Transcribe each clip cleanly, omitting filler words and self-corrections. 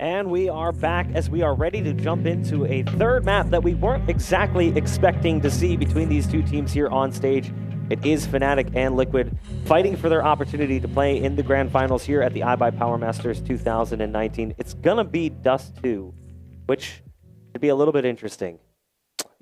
And we are back as we are ready to jump into a third map that we weren't exactly expecting to see between these two teams here on stage. It is Fnatic and Liquid fighting for their opportunity to play in the grand finals here at the iBUYPOWER Masters 2019. It's gonna be Dust 2, which should be a little bit interesting.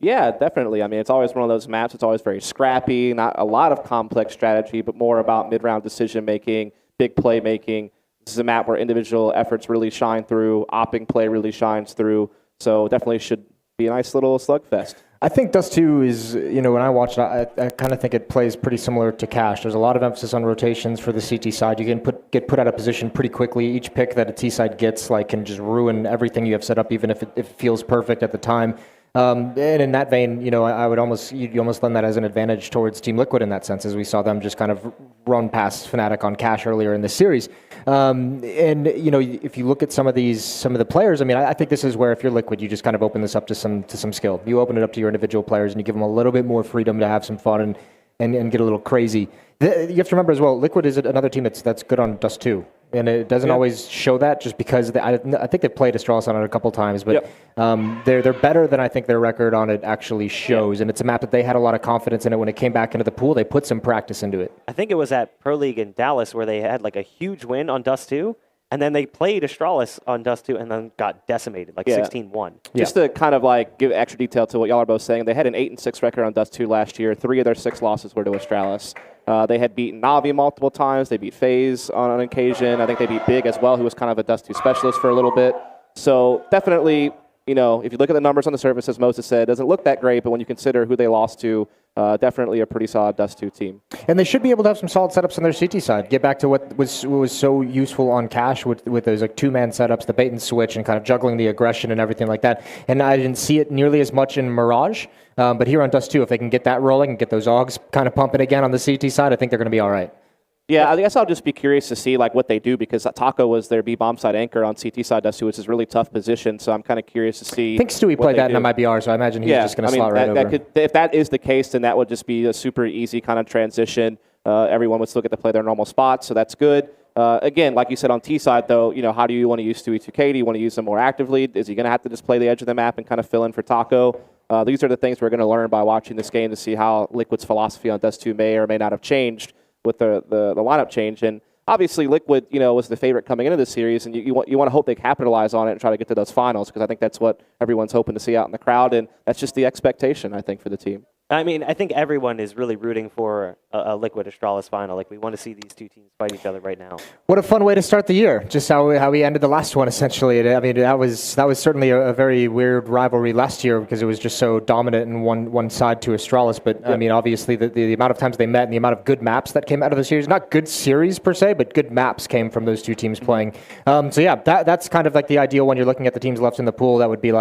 Yeah, definitely. I mean, it's always one of those maps. It's always very scrappy, not a lot of complex strategy, but more about mid-round decision-making, big play-making. This is a map where individual efforts really shine through, opping play really shines through, so definitely should be a nice little slugfest. I think Dust 2 is, when I watch it, I kind of think it plays pretty similar to Cash. There's a lot of emphasis on rotations for the CT side. You can get put out of position pretty quickly. Each pick that a T side gets can just ruin everything you have set up, even if it feels perfect at the time. And in that vein, I would you almost lend that as an advantage towards Team Liquid in that sense, as we saw them just kind of run past Fnatic on Cash earlier in the series. If you look at some of the players, I think this is where if you're Liquid, you just kind of open this up to some skill. You open it up to your individual players and you give them a little bit more freedom to have some fun and get a little crazy. You have to remember as well, Liquid is another team that's good on Dust 2. And it doesn't always show that just because I think they've played Astralis on it a couple times, but they're better than I think their record on it actually shows. And it's a map that they had a lot of confidence in it when it came back into the pool. They put some practice into it. I think it was at Pro League in Dallas where they had like a huge win on Dust 2, and then they played Astralis on Dust 2 and then got decimated, like 16-1. Just to kind of give extra detail to what y'all are both saying, they had an 8-6 record on Dust 2 last year. 3 of their 6 losses were to Astralis. They had beaten Navi multiple times. They beat FaZe on an occasion. I think they beat Big as well, who was kind of a Dust 2 specialist for a little bit. So definitely, if you look at the numbers on the surface, as Moses said, it doesn't look that great, but when you consider who they lost to, definitely a pretty solid Dust 2 team. And they should be able to have some solid setups on their CT side. Get back to what was so useful on Cash with those two-man setups, the bait and switch, and kind of juggling the aggression and everything like that. And I didn't see it nearly as much in Mirage. But here on Dust 2, if they can get that rolling and get those AUGs kind of pumping again on the CT side, I think they're going to be all right. Yeah, I guess I'll just be curious to see what they do, because Taco was their B-bomb side anchor on CT side Dust 2, which is a really tough position, so I'm kind of curious to see. I think Stewie played that in MIBR, so I imagine he's just going to slot right over. If that is the case, then that would just be a super easy kind of transition. Everyone would still get to play their normal spots, so that's good. Again, like you said on T side, though, how do you want to use Stewie 2K? Do you want to use him more actively? Is he going to have to just play the edge of the map and kind of fill in for Taco? These are the things we're going to learn by watching this game to see how Liquid's philosophy on Dust 2 may or may not have changed with the lineup change. And obviously Liquid, was the favorite coming into the series, and you want to hope they capitalize on it and try to get to those finals, because I think that's what everyone's hoping to see out in the crowd, and that's just the expectation, I think, for the team. I think everyone is really rooting for a Liquid Astralis final. We want to see these two teams fight each other right now. What a fun way to start the year! Just how we ended the last one, essentially. That was certainly a very weird rivalry last year, because it was just so dominant in one side to Astralis. But obviously the amount of times they met and the amount of good maps that came out of the series, not good series per se, but good maps came from those two teams playing. So yeah, that's kind of the ideal when you're looking at the teams left in the pool. That would be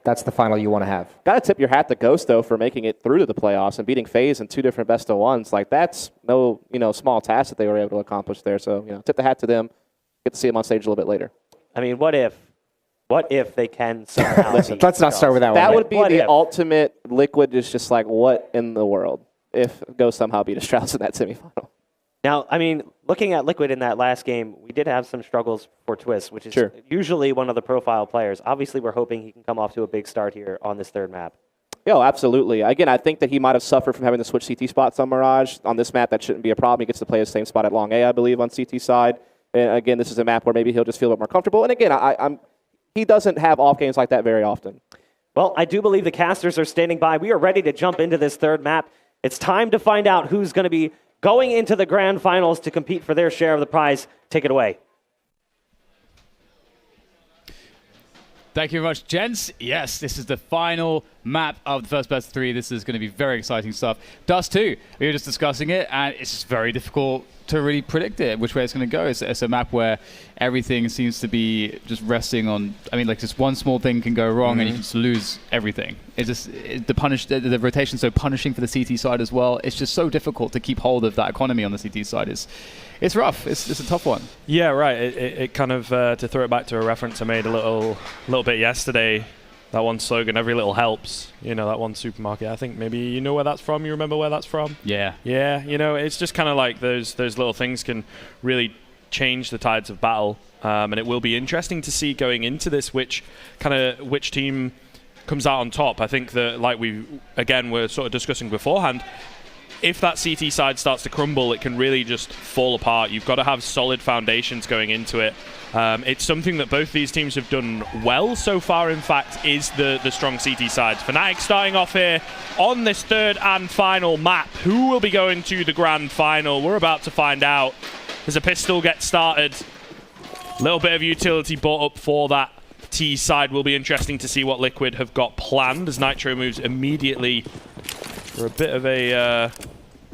that's the final you want to have. Got to tip your hat to Ghost, though, for making it through to the playoffs and beating FaZe in 2 different best-of-1s. That's no small task that they were able to accomplish there. So tip the hat to them. Get to see them on stage a little bit later. What if they can somehow? Let's not start with that one. That would be the ultimate. Liquid is just what in the world if Ghost somehow beat Astralis in that semifinal. Now, looking at Liquid in that last game, we did have some struggles for Twist, which is usually one of the profile players. Obviously, we're hoping he can come off to a big start here on this third map. Yeah, absolutely. Again, I think that he might have suffered from having to switch CT spots on Mirage. On this map, that shouldn't be a problem. He gets to play the same spot at Long A, I believe, on CT side. And again, this is a map where maybe he'll just feel a bit more comfortable. And again, he doesn't have off games like that very often. Well, I do believe the casters are standing by. We are ready to jump into this third map. It's time to find out who's going to be going into the grand finals to compete for their share of the prize. Take it away. Thank you very much, gents. Yes, this is the final map of the first best of 3. This is going to be very exciting stuff. Dust 2, we were just discussing it, and it's just very difficult to really predict it, which way it's going to go. It's a map where everything seems to be just resting on, just one small thing can go wrong and you can just lose everything. It's just, the rotation's so punishing for the CT side as well. It's just so difficult to keep hold of that economy on the CT side. It's rough. It's a tough one. Yeah, right. It kind of, to throw it back to a reference I made a little bit yesterday, that one slogan, every little helps, that one supermarket. I think maybe you know where that's from. You remember where that's from? Yeah. Yeah, it's just kind of like those little things can really change the tides of battle. And it will be interesting to see going into this which team comes out on top. I think that, like we were sort of discussing beforehand, if that CT side starts to crumble, it can really just fall apart. You've got to have solid foundations going into it. It's something that both these teams have done well so far, in fact, is the strong CT sides. Fnatic starting off here on this third and final map. Who will be going to the grand final? We're about to find out. As a pistol gets started, a little bit of utility bought up for that T side. Will be interesting to see what Liquid have got planned as Nitro moves immediately for a bit of a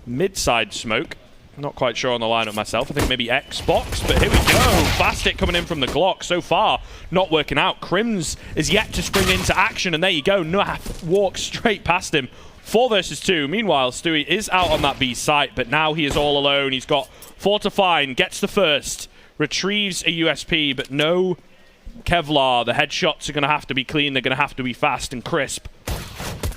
mid-side smoke. Not quite sure on the lineup myself. I think maybe Xbox, but here we go. Fnatic coming in from the Glock. So far, not working out. Crims is yet to spring into action, and there you go. Naf walks straight past him. 4 versus 2. Meanwhile, Stewie is out on that B site, but now he is all alone. He's got 4 to find, gets the first, retrieves a USP, but no Kevlar. The headshots are going to have to be clean. They're going to have to be fast and crisp.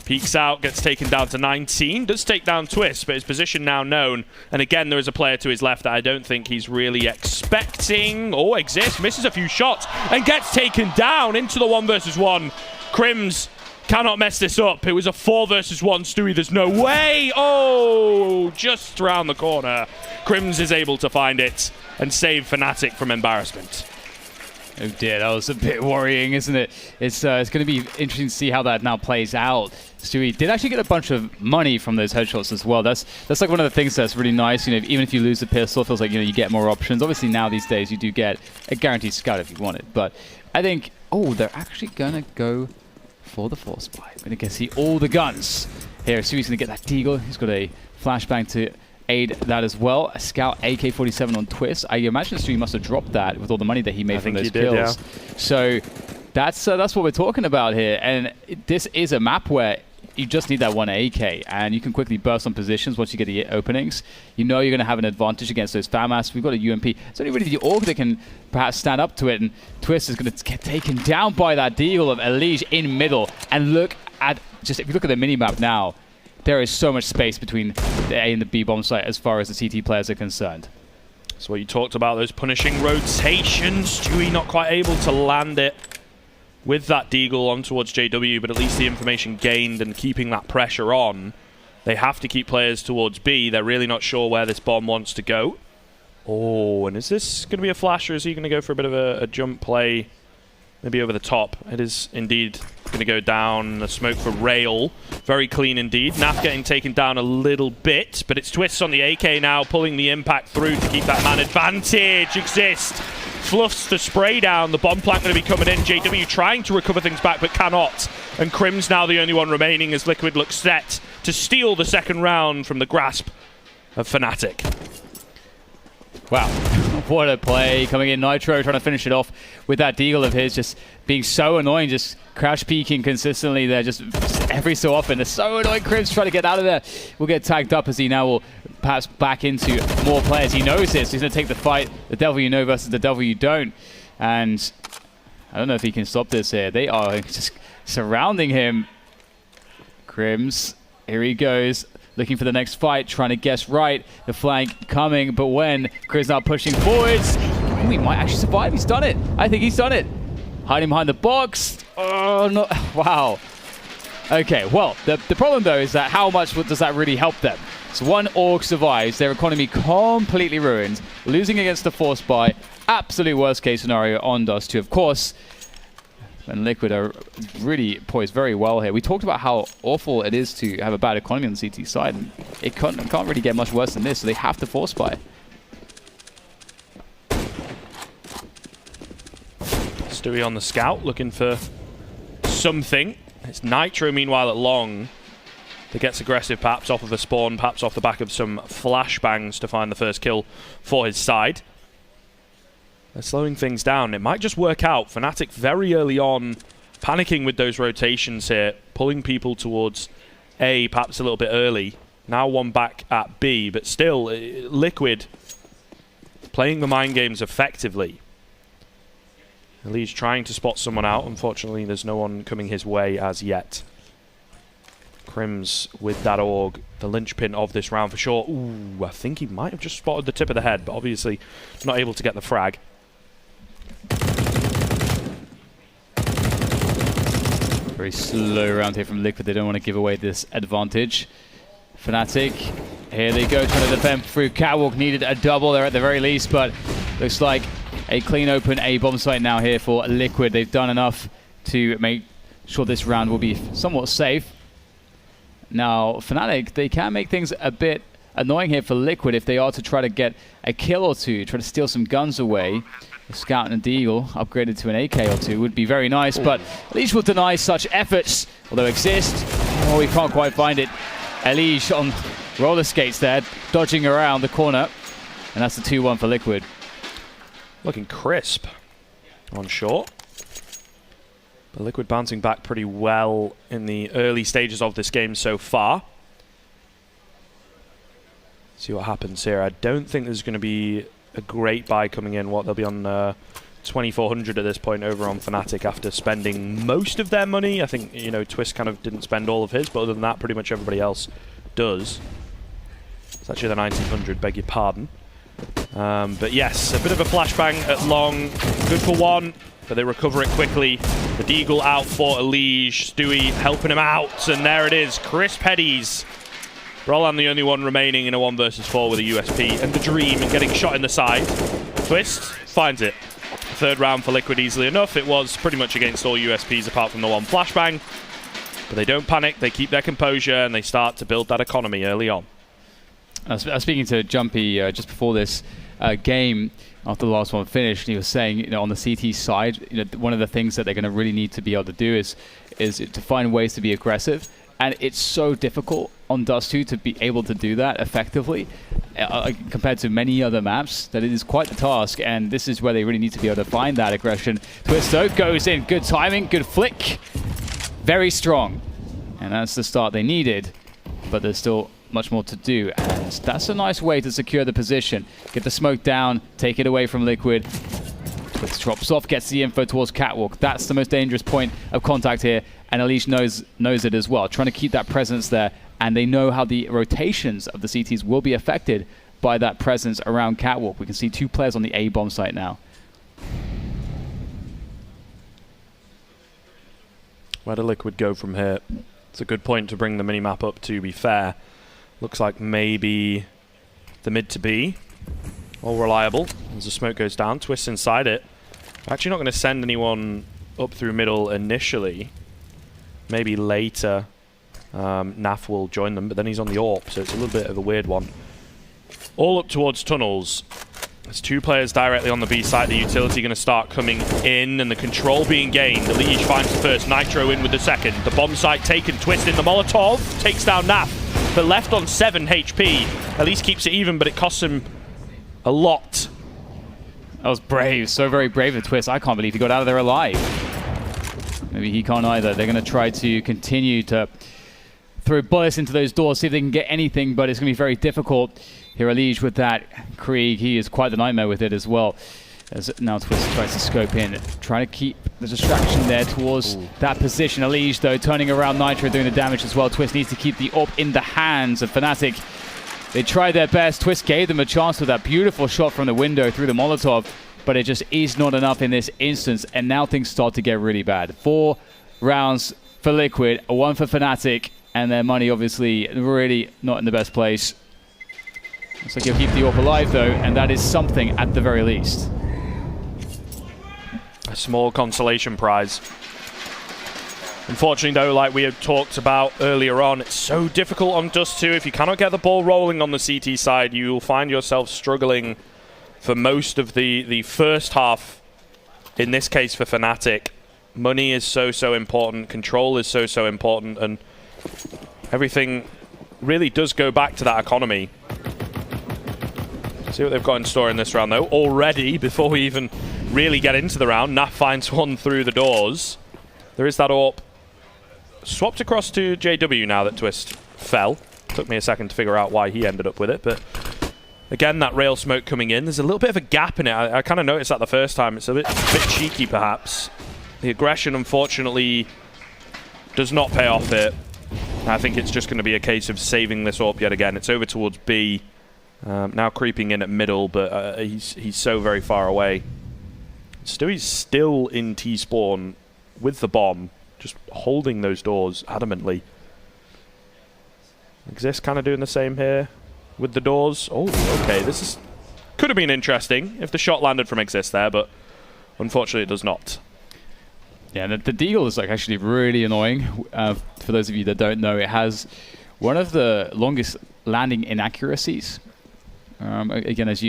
Peeks out, gets taken down to 19. Does take down Twist, but his position now known. And again, there is a player to his left that I don't think he's really expecting. Oh, exists, misses a few shots, and gets taken down into the 1 versus 1. Crims cannot mess this up. It was a 4 versus 1, Stewie. There's no way. Oh, just around the corner. Crims is able to find it and save Fnatic from embarrassment. Oh dear, that was a bit worrying, isn't it? It's going to be interesting to see how that now plays out. Stewie did actually get a bunch of money from those headshots as well. That's like one of the things that's really nice. You know, even if you lose the pistol, it feels like, you know, you get more options. Obviously now these days you do get a guaranteed scout if you want it. But I think, oh, they're actually going to go for the force buy. We're going to get see all the guns here. Stewie's going to get that deagle. He's got a flashbang to aid that as well. A scout AK-47 on Twist. I imagine Stewie must have dropped that with all the money that he made from those kills. Yeah. So that's what we're talking about here. And this is a map where you just need that 1 AK, and you can quickly burst on positions once you get the openings. You know you're going to have an advantage against those FAMAS. We've got a UMP. It's only really the Orc that can perhaps stand up to it, and Twist is going to get taken down by that deagle of Elige in middle. And look at, just if you look at the minimap now, there is so much space between the A and the B bomb site as far as the CT players are concerned. So what you talked about, those punishing rotations. Stewie not quite able to land it with that deagle on towards JW, but at least the information gained and keeping that pressure on. They have to keep players towards B. They're really not sure where this bomb wants to go. Oh, and is this going to be a flash, or is he going to go for a bit of a jump play? Maybe over the top. It is indeed going to go down. The smoke for Rail. Very clean indeed. Naf getting taken down a little bit, but it's Twists on the AK now, pulling the impact through to keep that man advantage. Exist. Fluffs the spray down. The bomb plant going to be coming in. JW trying to recover things back, but cannot. And Crim's now the only one remaining as Liquid looks set to steal the second round from the grasp of Fnatic. Wow, what a play coming in. Nitro trying to finish it off with that deagle of his, just being so annoying, just crouch peeking consistently there, just every so often. It's so annoying. Crims trying to get out of there. Will get tagged up as he now will perhaps back into more players. He knows this. He's going to take the fight, the devil you know versus the devil you don't. And I don't know if he can stop this here. They are just surrounding him. Crims, here he goes. Looking for the next fight, trying to guess right. The flank coming, but when Chris now pushing forwards, he might actually survive. He's done it. I think he's done it. Hiding behind the box. Oh, no. Wow. Okay, well, the problem, though, is that how much does that really help them? So 1 Orc survives. Their economy completely ruined. Losing against the Force buy. Absolute worst case scenario on Dust 2, of course. And Liquid are really poised very well here. We talked about how awful it is to have a bad economy on the CT side, and it can't really get much worse than this, so they have to force buy. Stewie on the scout, looking for something. It's Nitro, meanwhile, at long. That gets aggressive, perhaps off of a spawn, perhaps off the back of some flashbangs to find the first kill for his side. They're slowing things down. It might just work out. Fnatic very early on, panicking with those rotations here, pulling people towards A perhaps a little bit early. Now 1 back at B, but still, Liquid playing the mind games effectively. Elige trying to spot someone out. Unfortunately, there's no one coming his way as yet. Crims with that AUG, the linchpin of this round for sure. Ooh, I think he might have just spotted the tip of the head, but obviously not able to get the frag. Very slow round here from Liquid. They don't want to give away this advantage. Fnatic, here they go, trying to defend through Catwalk. Needed a double there at the very least, but looks like a clean open A bomb site now here for Liquid. They've done enough to make sure this round will be somewhat safe. Now, Fnatic, they can make things a bit annoying here for Liquid if they are to try to get a kill or two, try to steal some guns away. A Scout and a Deagle upgraded to an AK or two would be very nice, but Elige will deny such efforts, although exist. Oh, we can't quite find it. Elige on roller skates there, dodging around the corner, and that's the 2-1 for Liquid. Looking crisp on short. But Liquid bouncing back pretty well in the early stages of this game so far. See what happens here. I don't think there's going to be a great buy coming in. What, they'll be on 2,400 at this point over on Fnatic after spending most of their money. I think, you know, Twist kind of didn't spend all of his, but other than that, pretty much everybody else does. It's actually the 1,900, beg your pardon. But yes, a bit of a flashbang at long. Good for one, but they recover it quickly. The Deagle out for Elige. Stewie helping him out, and there it is. Crisp headies. Roland the only one remaining in a 1 versus 4 with a USP, and the Dream and getting shot in the side. Twist finds it. Third round for Liquid easily enough. It was pretty much against all USPs apart from the one flashbang. But they don't panic, they keep their composure, and they start to build that economy early on. I was speaking to Jumpy just before this game, after the last one finished, and he was saying, you know, on the CT side, you know, one of the things that they're going to really need to be able to do is to find ways to be aggressive. And it's so difficult on Dust 2 to be able to do that effectively compared to many other maps, that it is quite the task, and this is where they really need to be able to find that aggression. Twist though goes in, good timing, good flick, very strong. And that's the start they needed, but there's still much more to do, and that's a nice way to secure the position. Get the smoke down, take it away from Liquid. Twist drops off, gets the info towards Catwalk. That's the most dangerous point of contact here, and Elige knows it as well. Trying to keep that presence there, and they know how the rotations of the CTs will be affected by that presence around Catwalk. We can see 2 players on the A bomb site now. Where do Liquid go from here? It's a good point to bring the minimap up, to be fair. Looks like maybe the mid to B. All reliable. As the smoke goes down, Twist inside it. Actually not going to send anyone up through middle initially. Maybe later Naf will join them, but then he's on the AWP, so it's a little bit of a weird one. All up towards tunnels. There's 2 players directly on the B side. The utility going to start coming in, and the control being gained. Elige finds the first, Nitro in with the second. The bomb site taken, Twist in the Molotov, takes down Naf, but left on 7 HP. At least keeps it even, but it costs him a lot. That was brave, so very brave of Twist. I can't believe he got out of there alive. Maybe he can't either. They're going to try to continue to throw bullets into those doors, see if they can get anything, but it's going to be very difficult. Here Elige with that Krieg, he is quite the nightmare with it as well. As now Twist tries to scope in, trying to keep the distraction there towards that position. Elige though turning around Nitro, doing the damage as well. Twist needs to keep the AWP in the hands of Fnatic. They tried their best. Twist gave them a chance with that beautiful shot from the window through the Molotov, but it just is not enough in this instance, and now things start to get really bad. 4 rounds for Liquid, 1 for Fnatic, and their money obviously really not in the best place. Looks like he'll keep the AWP alive though, and that is something at the very least. A small consolation prize. Unfortunately though, like we had talked about earlier on, it's so difficult on Dust 2. If you cannot get the ball rolling on the CT side, you will find yourself struggling for most of the first half. In this case for Fnatic, money is so important, control is so important, and everything really does go back to that economy. See what they've got in store in this round though. Already, before we even really get into the round, Naf finds one through the doors. There is that AWP. Swapped across to JW now that Twist fell. Took me a second to figure out why he ended up with it, but again, that rail smoke coming in. There's a little bit of a gap in it. I kind of noticed that the first time. It's a bit cheeky, perhaps. The aggression, unfortunately, does not pay off here. I think it's just going to be a case of saving this AWP yet again. It's over towards B. Now creeping in at middle, but he's so very far away. Stewie's still in T-spawn with the bomb, just holding those doors adamantly. Exist kind of doing the same here with the doors. Oh, okay, could have been interesting if the shot landed from Exist there, but unfortunately it does not. Yeah, the Deagle is like actually really annoying. For those of you that don't know, it has one of the longest landing inaccuracies. Again, if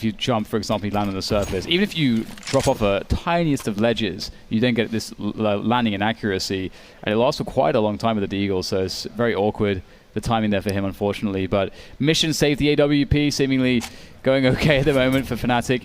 you jump, for example, you land on the surface. Even if you drop off a tiniest of ledges, you then get this landing inaccuracy, and it lasts for quite a long time with the Deagle, so it's very awkward. The timing there for him, unfortunately. But mission saved the AWP, seemingly going okay at the moment for Fnatic.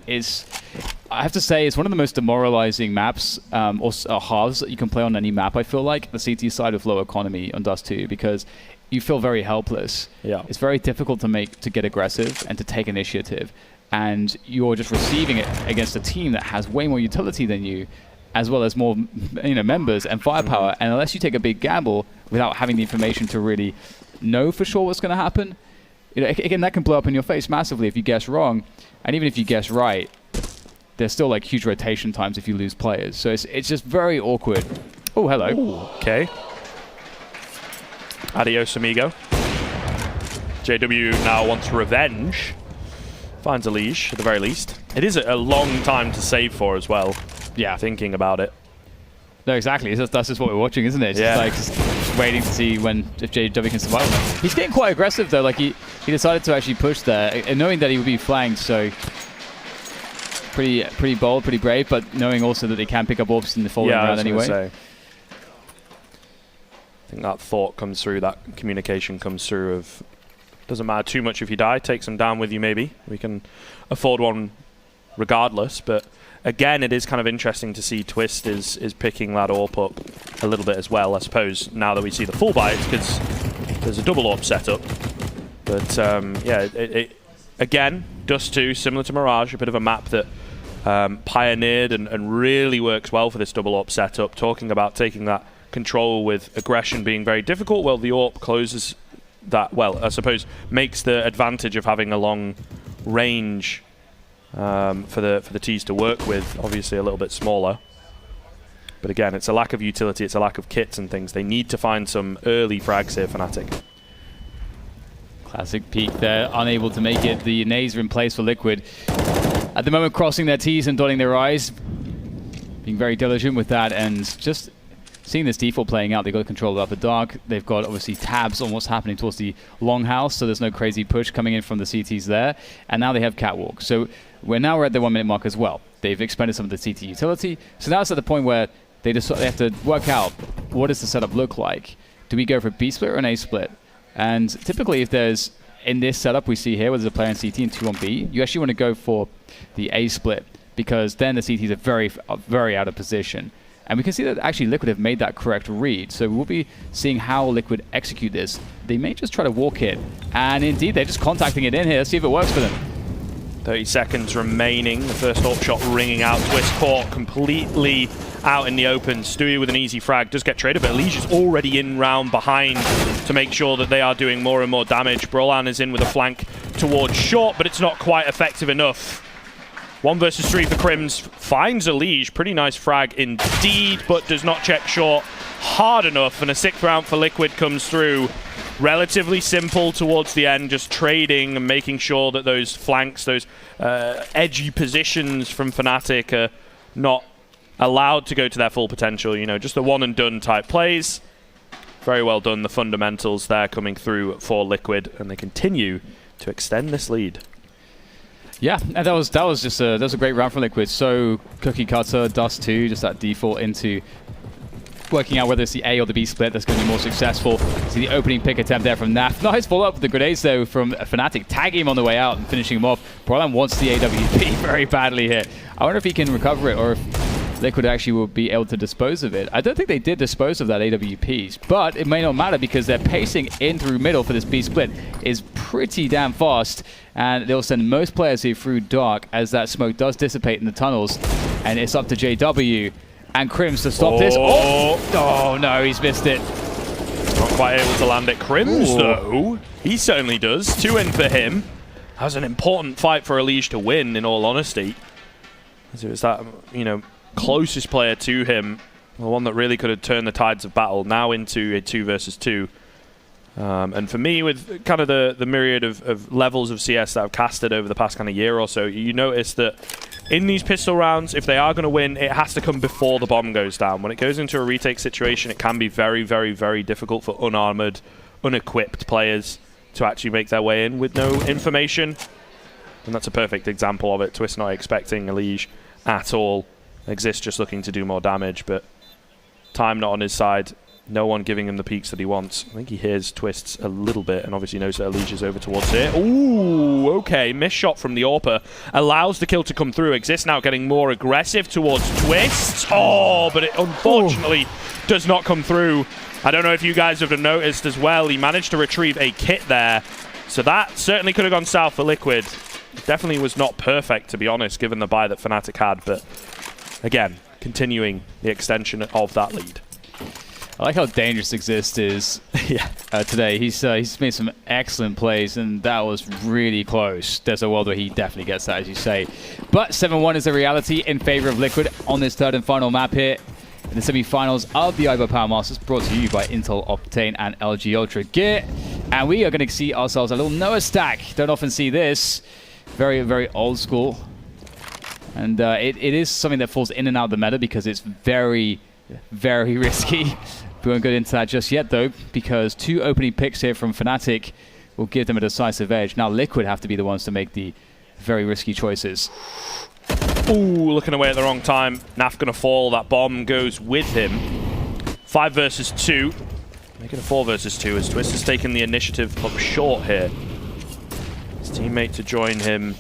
I have to say, it's one of the most demoralizing maps or halves that you can play on any map, I feel like. The CT side with low economy on Dust 2, because you feel very helpless. Yeah. It's very difficult to get aggressive and to take initiative. And you're just receiving it against a team that has way more utility than you, as well as more members and firepower. And unless you take a big gamble without having the information to really know for sure what's going to happen, again, that can blow up in your face massively if you guess wrong. And even if you guess right, there's still like huge rotation times if you lose players. So it's just very awkward. Oh, hello. Ooh, okay. Adios, amigo. JW now wants revenge. Finds a leash, at the very least. It is a long time to save for as well. Yeah. Thinking about it. No, exactly. That's just what we're watching, isn't it? It's yeah. just waiting to see if JW can survive. He's getting quite aggressive, though. Like, he decided to actually push there, and knowing that he would be flanked, so pretty bold, pretty brave, but knowing also that they can pick up AWPs in the following round anyway. Say. I think that thought comes through, that communication comes through of, doesn't matter too much if you die, take some down with you maybe. We can afford one regardless, but again, it is kind of interesting to see Twist is picking that AWP up a little bit as well, I suppose, now that we see the full buy, because there's a double AWP setup. But yeah, again, Dust 2, similar to Mirage, a bit of a map that pioneered and really works well for this double AWP setup. Talking about taking that control with aggression being very difficult, well, the AWP closes that, well, I suppose, makes the advantage of having a long range for the T's to work with, obviously a little bit smaller. But again, it's a lack of utility, it's a lack of kits and things. They need to find some early frags here, Fnatic. Classic peek there, unable to make it. The nades are in place for Liquid. At the moment, crossing their T's and dotting their I's. Being very diligent with that, and just seeing this default playing out. They've got control of the dark. They've got, obviously, tabs on what's happening towards the longhouse, so there's no crazy push coming in from the CTs there. And now they have Catwalk. So we're at the 1 minute mark as well. They've expended some of the CT utility. So now it's at the point where they have to work out, what does the setup look like? Do we go for a B split or an A split? And typically, if there's, in this setup we see here, where there's a player in CT and 2 on B, you actually want to go for the A split, because then the CTs are very out of position. And we can see that actually Liquid have made that correct read. So we'll be seeing how Liquid execute this. They may just try to walk it. And indeed, they're just contacting it in here. Let's see if it works for them. 30 seconds remaining. The first AWP shot ringing out. Twist caught completely out in the open. Stewie with an easy frag does get traded, but Elige is already in round behind to make sure that they are doing more and more damage. Brolan is in with a flank towards short, but it's not quite effective enough. 1 versus 3 for Crims. Finds Elige. Pretty nice frag indeed, but does not check short hard enough. And a 6th round for Liquid comes through. Relatively simple towards the end, just trading and making sure that those flanks, those edgy positions from Fnatic are not allowed to go to their full potential. You know, just the one and done type plays. Very well done. The fundamentals there coming through for Liquid, and they continue to extend this lead. Yeah, and that was just a great round for Liquid. So cookie cutter, Dust 2, just that default into working out whether it's the A or the B split that's going to be more successful. See the opening pick attempt there from Naf. Nice follow-up with the grenades, though, from Fnatic. Tagging him on the way out and finishing him off. Brolan wants the AWP very badly here. I wonder if he can recover it, or if Liquid actually will be able to dispose of it. I don't think they did dispose of that AWPs, but it may not matter because their pacing in through middle for this B split is pretty damn fast, and they'll send most players here through dark as that smoke does dissipate in the tunnels, and it's up to JW and Crims to stop this. Oh no, he's missed it. quite able to land it. Crims, though, he certainly does. 2 in for him. That was an important fight for Elige to win, in all honesty. As it was that, you know, closest player to him, the one that really could have turned the tides of battle, now into a 2 versus 2. And for me, with kind of the myriad of levels of CS that I've casted over the past kind of year or so, you notice that in these pistol rounds, if they are going to win, it has to come before the bomb goes down. When it goes into a retake situation, it can be very, very, very difficult for unarmored, unequipped players to actually make their way in with no information. And that's a perfect example of it. Twist not expecting Elige at all. Exist just looking to do more damage, but time not on his side. No one giving him the peaks that he wants. I think he hears Twists a little bit and obviously knows that Elige is over towards here. Ooh, okay. Missed shot from the AWPer. Allows the kill to come through. Exist now getting more aggressive towards Twists. Oh, but it unfortunately does not come through. I don't know if you guys have noticed as well. He managed to retrieve a kit there. So that certainly could have gone south for Liquid. Definitely was not perfect, to be honest, given the buy that Fnatic had. But again, continuing the extension of that lead. I like how dangerous Exist is today. He's made some excellent plays, and that was really close. There's a world where he definitely gets that, as you say. But 7-1 is the reality in favor of Liquid on this third and final map here in the semi-finals of the iBUYPOWER Masters, brought to you by Intel Optane and LG Ultra Gear. And we are going to see ourselves a little Noah stack. Don't often see this. Very, very old school. And it is something that falls in and out of the meta because it's very, very risky. We won't get into that just yet, though, because 2 opening picks here from Fnatic will give them a decisive edge. Now Liquid have to be the ones to make the very risky choices. Ooh, looking away at the wrong time. Naf gonna fall. That bomb goes with him. 5 versus 2. Making a 4 versus 2 as Twist has taken the initiative up short here. His teammate to join him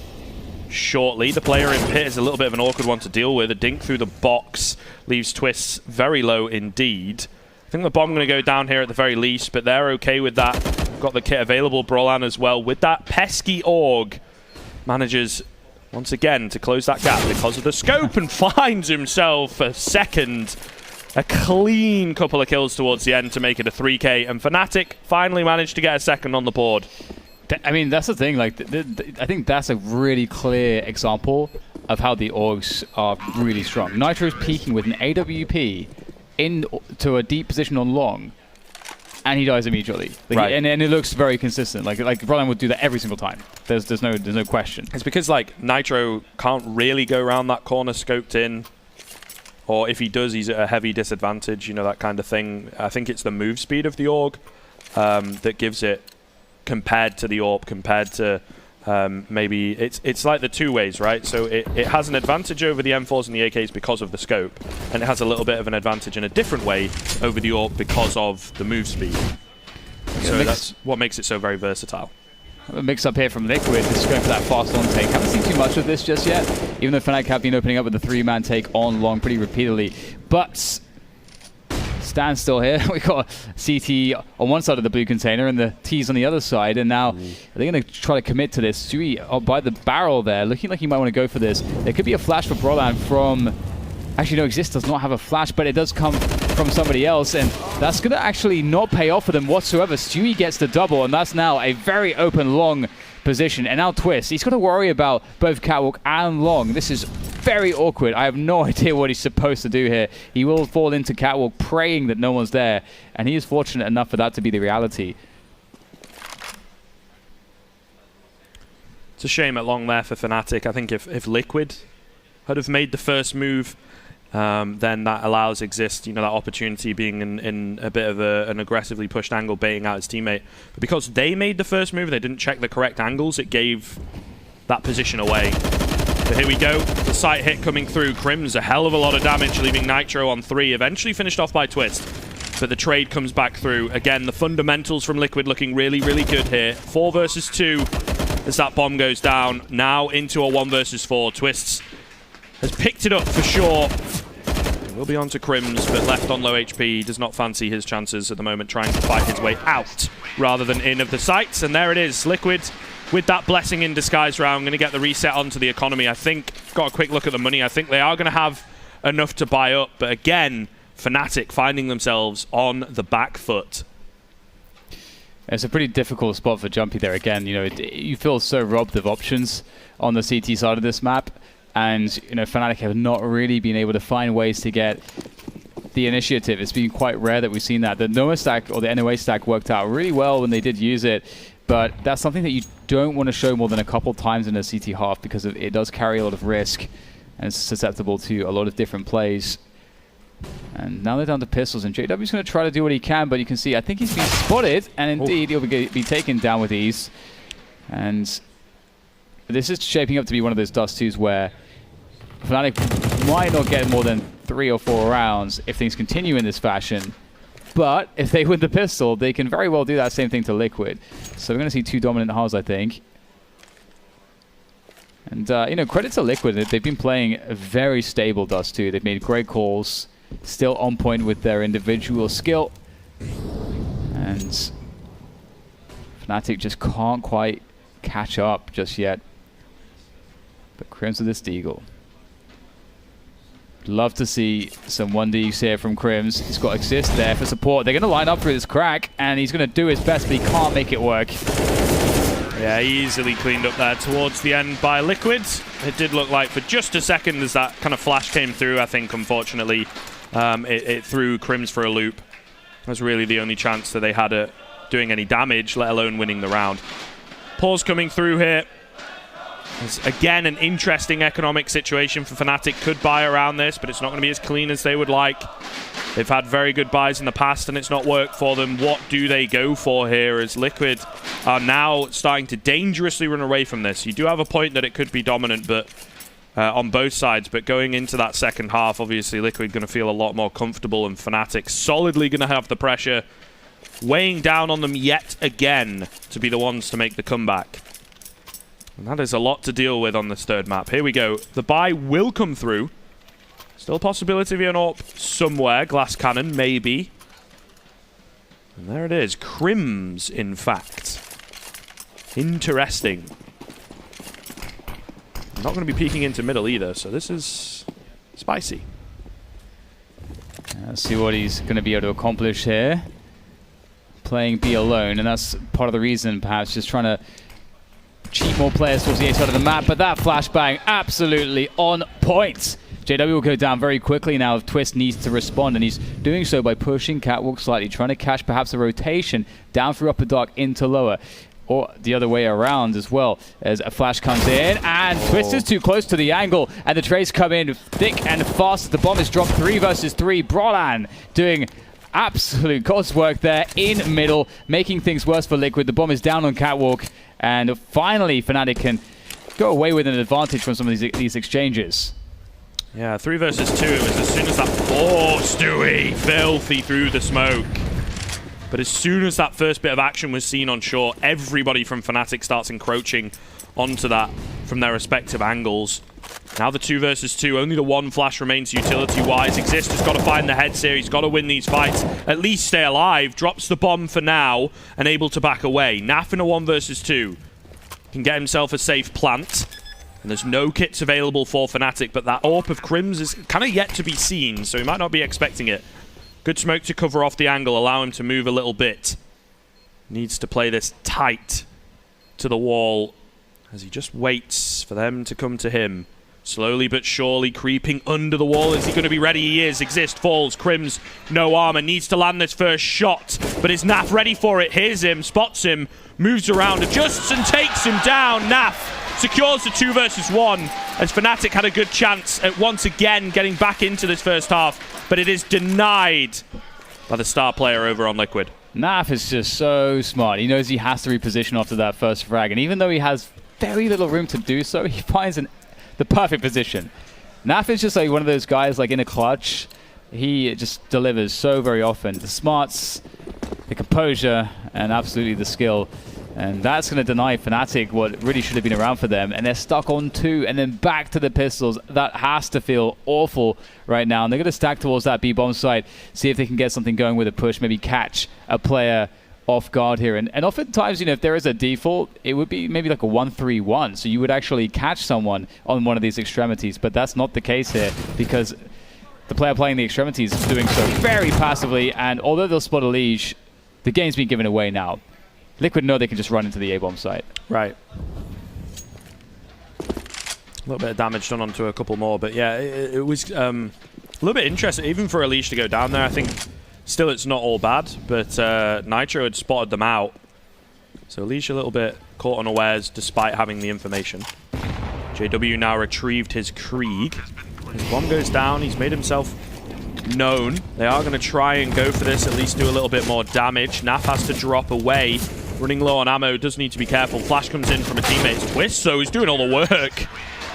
shortly. The player in pit is a little bit of an awkward one to deal with. A dink through the box leaves Twists very low indeed. I think the bomb going to go down here at the very least, but they're okay with that. Got the kit available, Brolan as well. With that pesky AUG, manages once again to close that gap because of the scope and finds himself a second. A clean couple of kills towards the end to make it a 3K, and Fnatic finally managed to get a second on the board. I mean, that's the thing. Like, I think that's a really clear example of how the AUGs are really strong. Nitro's peeking with an AWP into a deep position on long, and he dies immediately. Like, right. And it looks very consistent. Like Brolan would do that every single time. There's no question. It's because like Nitro can't really go around that corner scoped in, or if he does, he's at a heavy disadvantage. You know, that kind of thing. I think it's the move speed of the AUG that gives it compared to the AWP, compared to maybe it's like the two ways, right? So it has an advantage over the M4s and the AKs because of the scope, and it has a little bit of an advantage in a different way over the AWP because of the move speed. So that's what makes it so very versatile. A mix up here from Liquid, just going for that fast on take. Haven't seen too much of this just yet, even though Fnatic have been opening up with a 3-man take on long pretty repeatedly. But stand still here. We got CT on one side of the blue container and the T's on the other side, and now they're going to try to commit to this. Sui by the barrel there, looking like he might want to go for this. There could be a flash for Brolan from... Actually, no, Exist does not have a flash, but it does come from somebody else, and that's going to actually not pay off for them whatsoever. Stewie gets the double, and that's now a very open long position. And now Twist, he's got to worry about both Catwalk and long. This is very awkward. I have no idea what he's supposed to do here. He will fall into Catwalk, praying that no one's there, and he is fortunate enough for that to be the reality. It's a shame at long there for Fnatic. I think if Liquid had have made the first move, then that allows Exist, you know, that opportunity being in a bit of an aggressively pushed angle, baiting out his teammate. But because they made the first move, they didn't check the correct angles, it gave that position away. So here we go, the sight hit coming through. Crims, a hell of a lot of damage, leaving Nitro on 3, eventually finished off by Twist. But the trade comes back through. Again, the fundamentals from Liquid looking really, really good here. 4 versus 2 as that bomb goes down. Now into a 1 versus 4. Twists has picked it up for sure. Will be on to Crims, but left on low HP. Does not fancy his chances at the moment, trying to fight his way out rather than in of the sights. And there it is, Liquid with that blessing in disguise round. Going to get the reset onto the economy. I think, got a quick look at the money. I think they are going to have enough to buy up. But again, Fnatic finding themselves on the back foot. It's a pretty difficult spot for Jumpy there again. You know, you feel so robbed of options on the CT side of this map, and you know, Fnatic have not really been able to find ways to get the initiative. It's been quite rare that we've seen that. The Noah stack or the NOA stack worked out really well when they did use it, but that's something that you don't want to show more than a couple times in a CT half because it does carry a lot of risk and it's susceptible to a lot of different plays. And now they're down to pistols, and JW's going to try to do what he can, but you can see, I think he's been spotted, and indeed he'll be taken down with ease. And this is shaping up to be one of those Dust 2s where Fnatic might not get more than 3 or 4 rounds if things continue in this fashion. But if they win the pistol, they can very well do that same thing to Liquid. So we're going to see 2 dominant halves, I think. And, you know, credit to Liquid. They've been playing a very stable Dust 2. They've made great calls, still on point with their individual skill. And Fnatic just can't quite catch up just yet. But Crims with this Deagle. Love to see some 1Ds here from Crims. He's got Exist there for support. They're going to line up for his crack, and he's going to do his best, but he can't make it work. Yeah, easily cleaned up there towards the end by Liquid. It did look like for just a second as that kind of flash came through, I think, unfortunately, it threw Crims for a loop. That was really the only chance that they had at doing any damage, let alone winning the round. Pause coming through here. It's, again, an interesting economic situation for Fnatic. Could buy around this, but it's not going to be as clean as they would like. They've had very good buys in the past, and it's not worked for them. What do they go for here as Liquid are now starting to dangerously run away from this? You do have a point that it could be dominant, but on both sides, but going into that second half, obviously Liquid going to feel a lot more comfortable, and Fnatic solidly going to have the pressure weighing down on them yet again to be the ones to make the comeback. And that is a lot to deal with on this third map. Here we go. The buy will come through. Still a possibility of an AWP somewhere. Glass cannon, maybe. And there it is. Crims, in fact. Interesting. I'm not going to be peeking into middle either, so this is spicy. Let's see what he's going to be able to accomplish here. Playing B alone, and that's part of the reason, perhaps, just trying to cheat more players towards the A side of the map, but that flashbang absolutely on point. JW will go down very quickly now if Twist needs to respond, and he's doing so by pushing Catwalk slightly, trying to catch perhaps a rotation down through upper dark into lower, or the other way around as well, as a flash comes in, and Twist is too close to the angle, and the trades come in thick and fast. The bomb is dropped 3 versus 3. Brolan doing absolute God's work there in middle, making things worse for Liquid. The bomb is down on Catwalk, and finally Fnatic can go away with an advantage from some of these exchanges. Yeah, 3 versus 2. It was as soon as that... Oh, Stewie! Filthy through the smoke. But as soon as that first bit of action was seen on shore, everybody from Fnatic starts encroaching onto that from their respective angles. Now the 2 versus 2, only the 1 flash remains utility-wise. Exist has got to find the head here. He's got to win these fights, at least stay alive. Drops the bomb for now and able to back away. Naf in a 1 versus 2 can get himself a safe plant. And there's no kits available for Fnatic, but that AWP of Crims is kind of yet to be seen, so he might not be expecting it. Good smoke to cover off the angle, allow him to move a little bit. Needs to play this tight to the wall as he just waits for them to come to him. Slowly but surely creeping under the wall. Is he going to be ready? He is. Exist falls. Crims, no armor. Needs to land this first shot. But is Naf ready for it? Hears him, spots him, moves around, adjusts and takes him down. Naf secures the 2 versus 1 as Fnatic had a good chance at once again getting back into this first half. But it is denied by the star player over on Liquid. Naf is just so smart. He knows he has to reposition after that first frag. And even though he has very little room to do so, he finds the perfect position. Naf is just like one of those guys, like in a clutch, he just delivers so very often. The smarts, the composure, and absolutely the skill. And that's going to deny Fnatic what really should have been around for them. And they're stuck on 2 and then back to the pistols. That has to feel awful right now. And they're going to stack towards that B-bomb side, see if they can get something going with a push, maybe catch a player off guard here. And oftentimes, you know, if there is a default, it would be maybe like a 1-3-1. So you would actually catch someone on one of these extremities. But that's not the case here because the player playing the extremities is doing so very passively. And although they'll spot a Liege, the game's been given away now. Liquid know they can just run into the A-bomb site. Right. A little bit of damage done onto a couple more, but yeah, it was a little bit interesting, even for Elish to go down there. I think still it's not all bad, but Nitro had spotted them out. So Elish a little bit caught unawares despite having the information. JW now retrieved his Krieg. His bomb goes down, he's made himself known. They are going to try and go for this, at least do a little bit more damage. Naf has to drop away. Running low on ammo, does need to be careful. Flash comes in from a teammate's Twist, so he's doing all the work.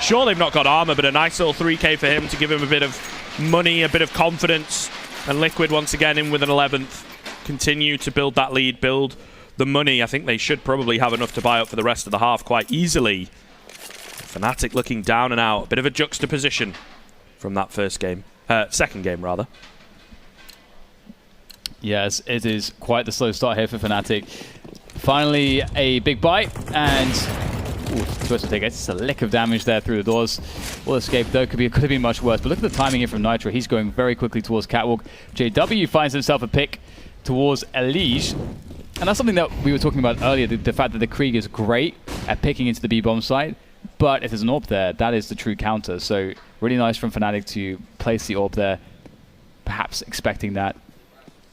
Sure, they've not got armor, but a nice little 3k for him to give him a bit of money, a bit of confidence. And Liquid once again in with an 11th. Continue to build that lead, build the money. I think they should probably have enough to buy up for the rest of the half quite easily. Fnatic looking down and out. A bit of a juxtaposition from that first game. Second game, rather. Yes, it is quite the slow start here for Fnatic. Finally, a big bite, and Twist will take it. Just a lick of damage there through the doors. Will escape, though. Could have been much worse. But look at the timing here from Nitro. He's going very quickly towards Catwalk. JW finds himself a pick towards Elish. And that's something that we were talking about earlier, the fact that the Krieg is great at picking into the B-bomb site. But if there's an AWP there, that is the true counter. So really nice from Fnatic to place the AWP there, perhaps expecting that.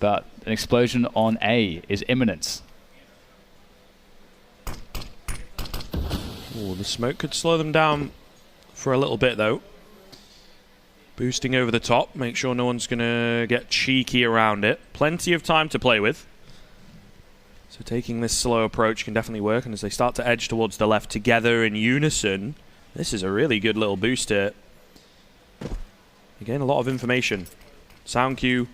But an explosion on A is imminent. Ooh, the smoke could slow them down for a little bit, though. Boosting over the top, make sure no one's going to get cheeky around it. Plenty of time to play with. So taking this slow approach can definitely work, and as they start to edge towards the left together in unison, this is a really good little boost here. Again, a lot of information. Sound cue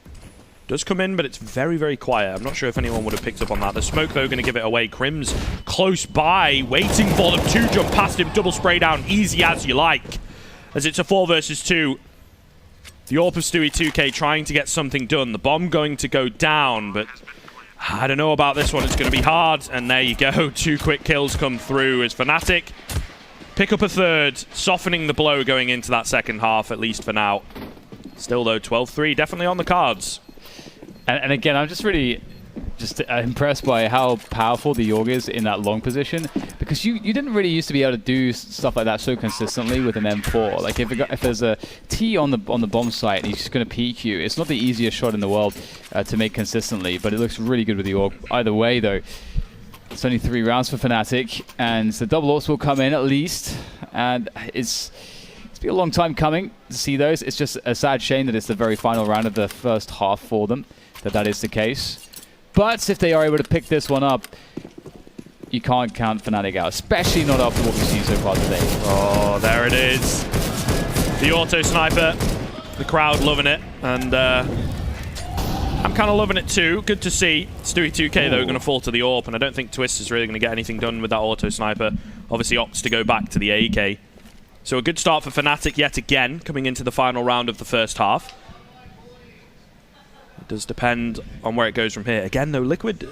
does come in, but it's very, very quiet. I'm not sure if anyone would have picked up on that. The smoke, though, going to give it away. Crim's close by, waiting for them to jump past him. Double spray down, easy as you like. As it's a 4 versus 2. The AWP of Stewie 2K trying to get something done. The bomb going to go down, but I don't know about this one. It's going to be hard. And there you go. 2 quick kills come through as Fnatic pick up a third, softening the blow going into that second half, at least for now. Still, though, 12-3, definitely on the cards. And again, I'm just really impressed by how powerful the Yorg is in that long position, because you didn't really used to be able to do stuff like that so consistently with an M4. Like if there's a T on the bomb site and he's just going to peek you, it's not the easiest shot in the world to make consistently, but it looks really good with the Yorg. Either way, though, it's only 3 rounds for Fnatic, and the double AWPs will come in at least, and it's been a long time coming to see those. It's just a sad shame that it's the very final round of the first half for them, that is the case. But if they are able to pick this one up, you can't count Fnatic out, especially not after what we've seen so far today. Oh, there it is. The auto sniper. The crowd loving it. And I'm kind of loving it too. Good to see. Stewie 2K, though, going to fall to the AWP, and I don't think Twist is really going to get anything done with that auto sniper. Obviously opts to go back to the AK. So a good start for Fnatic yet again, coming into the final round of the first half. It does depend on where it goes from here. Again, though, Liquid,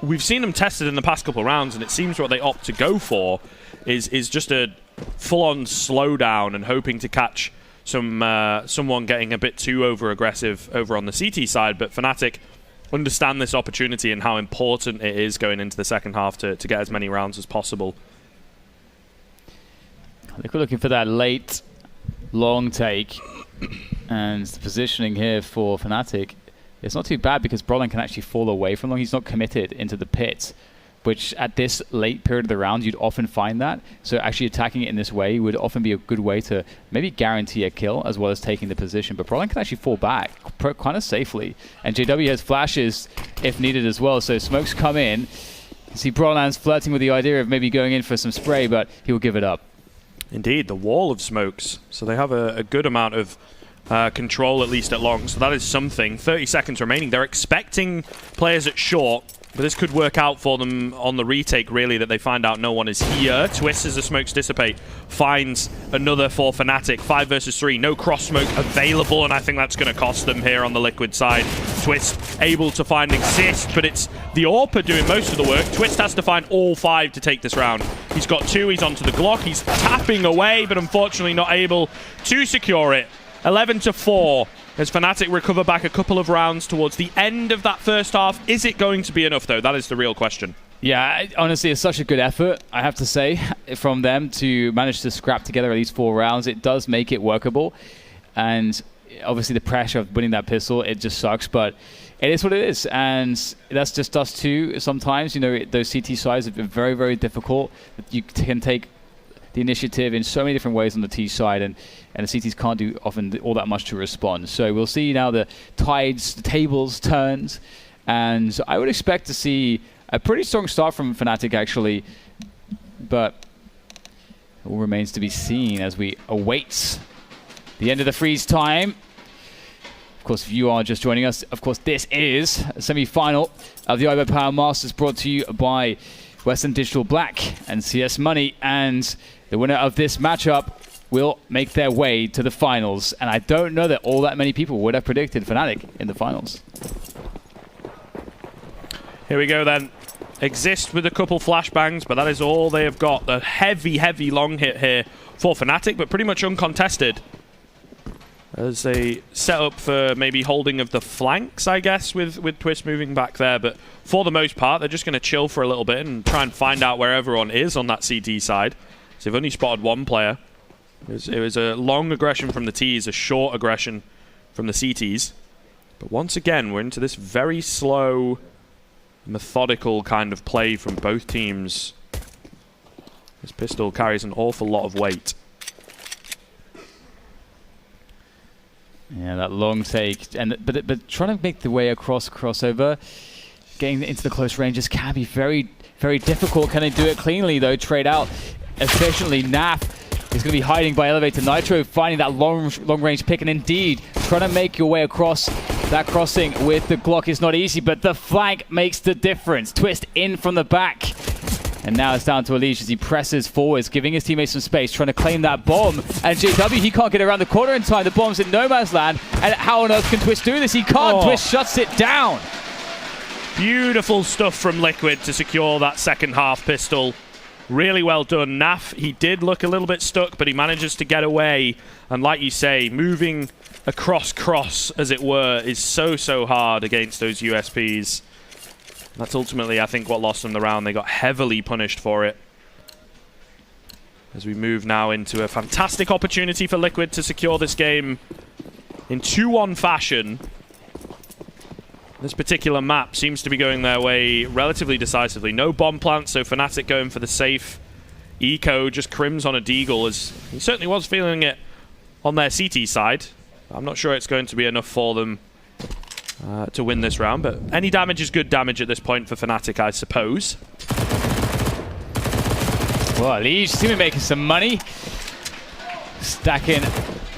we've seen them tested in the past couple of rounds, and it seems what they opt to go for is just a full-on slowdown and hoping to catch someone getting a bit too over-aggressive over on the CT side. But Fnatic understand this opportunity and how important it is going into the second half to get as many rounds as possible. We're looking for that late, long take. And the positioning here for Fnatic, it's not too bad because Brolin can actually fall away from long. He's not committed into the pit, which at this late period of the round, you'd often find that. So actually attacking it in this way would often be a good way to maybe guarantee a kill as well as taking the position. But Brolin can actually fall back kind of safely. And JW has flashes if needed as well. So smokes come in. You see Brolin's flirting with the idea of maybe going in for some spray, but he will give it up. Indeed, the wall of smokes. So they have a good amount of control, at least at long. So that is something. 30 seconds remaining. They're expecting players at short, but this could work out for them on the retake, really, that they find out no one is here. Twist, as the smokes dissipate, finds another for Fnatic. 5 versus 3. No cross smoke available, and I think that's going to cost them here on the Liquid side. Twist able to find assist, but it's the AWP doing most of the work. Twist has to find all 5 to take this round. He's got 2. He's onto the Glock. He's tapping away, but unfortunately not able to secure it. 11-4 as Fnatic recover back a couple of rounds towards the end of that first half. Is it going to be enough, though? That is the real question. Yeah, honestly, it's such a good effort, I have to say, from them to manage to scrap together at least 4 rounds. It does make it workable. And obviously the pressure of winning that pistol, it just sucks, but it is what it is. And that's just us too. Sometimes, you know, those CT sides have been very, very difficult. You can take the initiative in so many different ways on the T side, and the CTs can't do often all that much to respond. So we'll see now the tables turned, and I would expect to see a pretty strong start from Fnatic, actually, but it all remains to be seen as we await the end of the freeze time. Of course, if you are just joining us, of course, this is a semi-final of the iBUYPOWER Masters, brought to you by Western Digital Black and CS Money, and the winner of this matchup will make their way to the finals. And I don't know that all that many people would have predicted Fnatic in the finals. Here we go then. Exist with a couple flashbangs, but that is all they have got. A heavy, heavy long hit here for Fnatic, but pretty much uncontested. As they set up for maybe holding of the flanks, I guess, with Twist moving back there. But for the most part, they're just going to chill for a little bit and try and find out where everyone is on that CT side. So they've only spotted one player. It was a long aggression from the Ts, a short aggression from the CTs. But once again, we're into this very slow, methodical kind of play from both teams. This pistol carries an awful lot of weight. Yeah, that long take, and but trying to make the way across crossover, getting into the close ranges can be very, very difficult. Can they do it cleanly though? Trade out efficiently. Naf is going to be hiding by elevator. Nitro finding that long range pick, and indeed trying to make your way across that crossing with the Glock is not easy, but the flank makes the difference. Twist in from the back. And now it's down to Elige as he presses forwards, giving his teammates some space, trying to claim that bomb. And JW, he can't get around the corner in time. The bomb's in no man's land. And how on earth can Twist do this? He can't. Oh. Twist shuts it down. Beautiful stuff from Liquid to secure that second half pistol. Really well done. Naf, he did look a little bit stuck, but he manages to get away. And like you say, moving across cross, as it were, is so hard against those USPs. That's ultimately, I think, what lost them the round. They got heavily punished for it. As we move now into a fantastic opportunity for Liquid to secure this game in 2-1 fashion. This particular map seems to be going their way relatively decisively. No bomb plant, so Fnatic going for the safe. Eco just crims on a deagle, as he certainly was feeling it on their CT side. I'm not sure it's going to be enough for them to win this round, but any damage is good damage at this point for Fnatic, I suppose. Well, Elige seems to be making some money. Stacking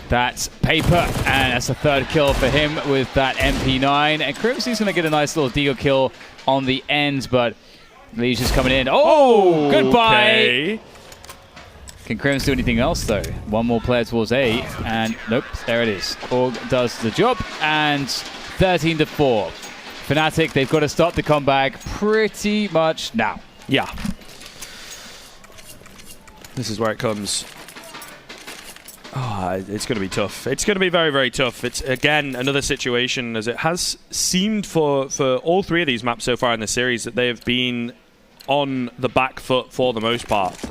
that paper, and that's a third kill for him with that MP9. And Crimson's going to get a nice little deagle kill on the end, but Elige is coming in. Oh, goodbye! Okay. Can Crims do anything else, though? One more player towards A, and nope, there it is. Org does the job, and 13-4. Fnatic, they've got to start the comeback pretty much now. Yeah. This is where it comes. Oh, it's going to be tough. It's going to be very, very tough. It's, again, another situation, as it has seemed for all three of these maps so far in the series, that they have been on the back foot for the most part.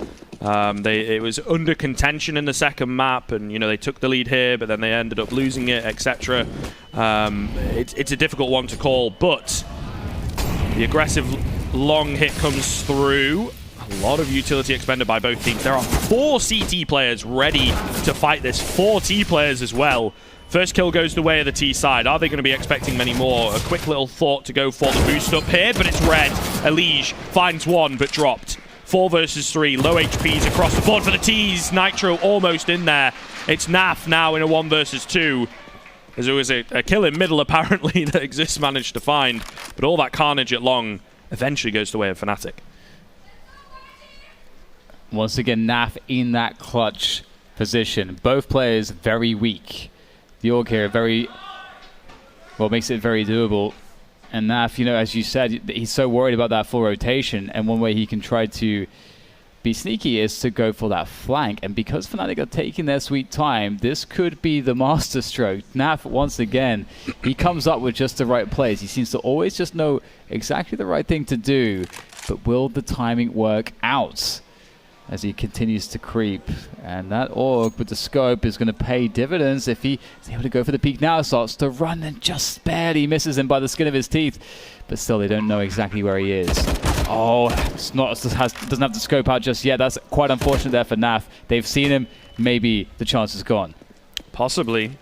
It was under contention in the second map, and they took the lead here, but then they ended up losing it, etc. It's a difficult one to call, but the aggressive long hit comes through. A lot of utility expended by both teams. There are 4 CT players ready to fight this, 4 T players as well. First kill goes the way of the T side. Are they going to be expecting many more? A quick little thought to go for the boost up here, but it's red. Elige finds one, but dropped. 4 versus 3, low HPs across the board for the T's. Nitro almost in there. It's Naf now in a 1 versus 2. As there was a kill in middle, apparently, that Exist managed to find. But all that carnage at long eventually goes the way of Fnatic. Once again, Naf in that clutch position. Both players very weak. The Org here makes it very doable. And Naf, as you said, he's so worried about that full rotation, and one way he can try to be sneaky is to go for that flank. And because Fnatic are taking their sweet time, this could be the master stroke. Naf, once again, he comes up with just the right plays. He seems to always just know exactly the right thing to do. but will the timing work out as he continues to creep? And that orb with the scope is going to pay dividends if he is able to go for the peek now. Starts to run and just barely misses him by the skin of his teeth. But still, they don't know exactly where he is. Oh, doesn't have the scope out just yet. That's quite unfortunate there for NAF. They've seen him. Maybe the chance is gone. Possibly.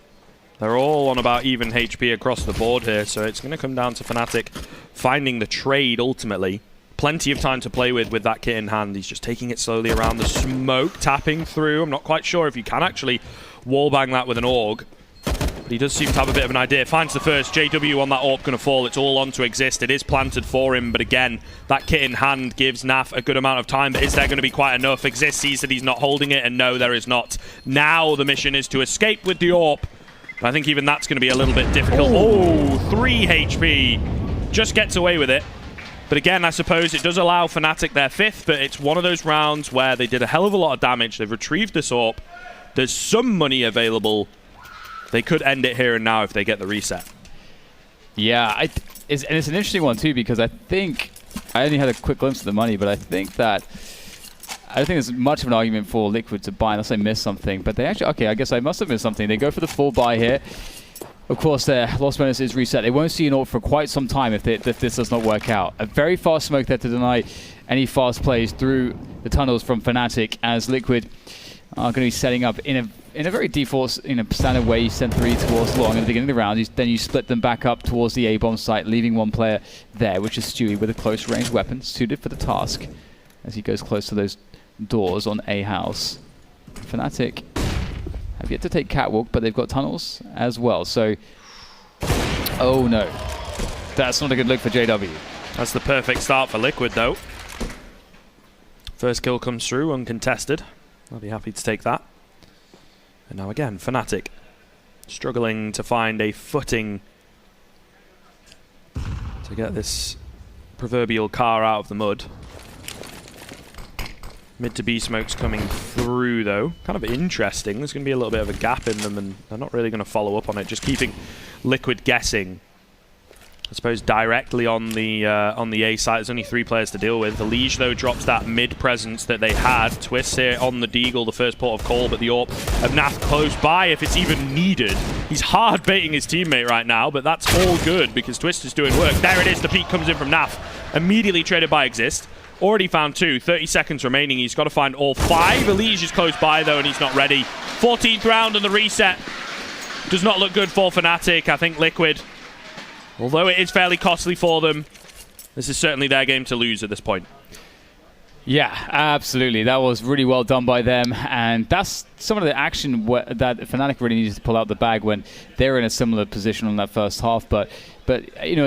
They're all on about even HP across the board here, so it's going to come down to Fnatic finding the trade ultimately. Plenty of time to play with that kit in hand. He's just taking it slowly around the smoke, tapping through. I'm not quite sure if you can actually wallbang that with an AUG. But he does seem to have a bit of an idea. Finds the first. JW on that AWP going to fall. It's all on to exist. It is planted for him. But again, that kit in hand gives NAF a good amount of time. But is there going to be quite enough? Exist sees that he's not holding it. And no, there is not. Now the mission is to escape with the AWP. And I think even that's going to be a little bit difficult. Oh, 3 HP. Just gets away with it. But again, I suppose it does allow Fnatic their 5th, but it's one of those rounds where they did a hell of a lot of damage. They've retrieved this AWP. There's some money available. They could end it here and now if they get the reset. Yeah, and it's an interesting one too, because I think, I only had a quick glimpse of the money, but I think there's much of an argument for Liquid to buy unless I missed something. But they actually, okay, I guess I must have missed something. They go for the full buy here. Of course, their loss bonus is reset. They won't see an AWP for quite some time if this does not work out. A very fast smoke there to deny any fast plays through the tunnels from Fnatic, as Liquid are going to be setting up in a very default, standard way. You send 3 towards long at the beginning of the round. Then you split them back up towards the A-bomb site, leaving one player there, which is Stewie with a close-range weapon suited for the task as he goes close to those doors on A house. Fnatic have yet to take catwalk, but they've got tunnels as well. So, oh no, that's not a good look for JW. That's the perfect start for Liquid, though. First kill comes through, uncontested. I'll be happy to take that. And now again, Fnatic struggling to find a footing to get this proverbial car out of the mud. Mid to B smoke's coming through, though. Kind of interesting. There's going to be a little bit of a gap in them, and they're not really going to follow up on it. Just keeping Liquid guessing. I suppose directly on the A side, there's only 3 players to deal with. The Liege, though, drops that mid presence that they had. Twist here on the Deagle, the first port of call, but the AWP of NAF close by if it's even needed. He's hard baiting his teammate right now, but that's all good because Twist is doing work. There it is. The peek comes in from NAF. Immediately traded by Exist. Already found 2. 30 seconds remaining. He's got to find all 5. Elige is close by, though, and he's not ready. 14th round and the reset does not look good for Fnatic. I think Liquid, although it is fairly costly for them, this is certainly their game to lose at this point. Yeah, absolutely. That was really well done by them. And that's some of the action that Fnatic really needed to pull out the bag when they're in a similar position on that first half. But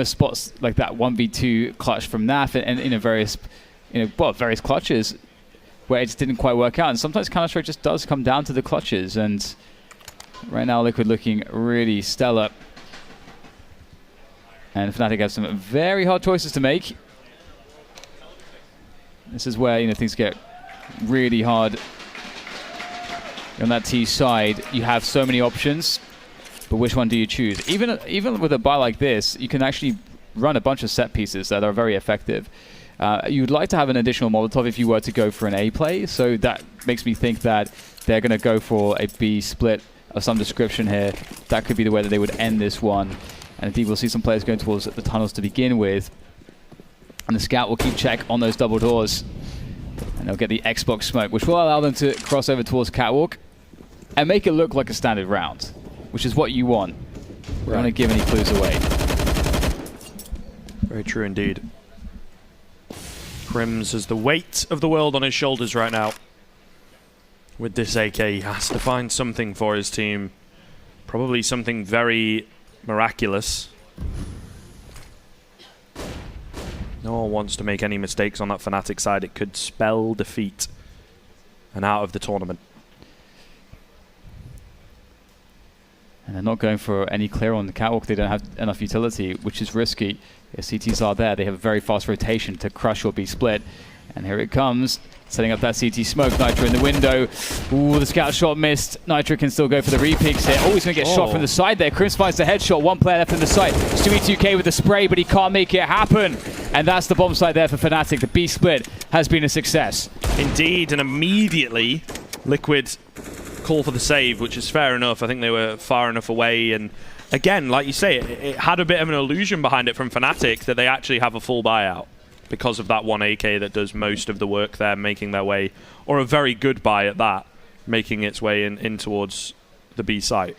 spots like that 1v2 clutch from NAF and various clutches where it just didn't quite work out. And sometimes Counter-Strike just does come down to the clutches. And right now, Liquid looking really stellar. And Fnatic have some very hard choices to make. This is where things get really hard. On that T side, you have so many options, but which one do you choose? Even with a buy like this, you can actually run a bunch of set pieces that are very effective. You'd like to have an additional Molotov if you were to go for an A play, so that makes me think that they're going to go for a B split of some description here. That could be the way that they would end this one. And indeed, we'll see some players going towards the tunnels to begin with. And the scout will keep check on those double doors. And they'll get the Xbox smoke, which will allow them to cross over towards catwalk and make it look like a standard round, which is what you want. We don't want to give any clues away. Very true indeed. Crims has the weight of the world on his shoulders right now. With this AK, he has to find something for his team. Probably something very miraculous. No one wants to make any mistakes on that Fnatic side. It could spell defeat and out of the tournament. And they're not going for any clear on the catwalk. They don't have enough utility, which is risky. If CTs are there, they have a very fast rotation to crush or be split. And here it comes, setting up that CT smoke. Nitro in the window. Ooh, the scout shot missed. Nitro can still go for the repeaks here. Oh, he's going to get shot from the side there. Crims finds the headshot. One player left in the site. Stewie 2K with the spray, but he can't make it happen. And that's the bomb site there for Fnatic. The B split has been a success. Indeed, and immediately Liquid call for the save, which is fair enough. I think they were far enough away, and again, like you say, it had a bit of an illusion behind it from Fnatic that they actually have a full buyout because of that one AK that does most of the work there, making their way, or a very good buy at that, making its way in towards the B site.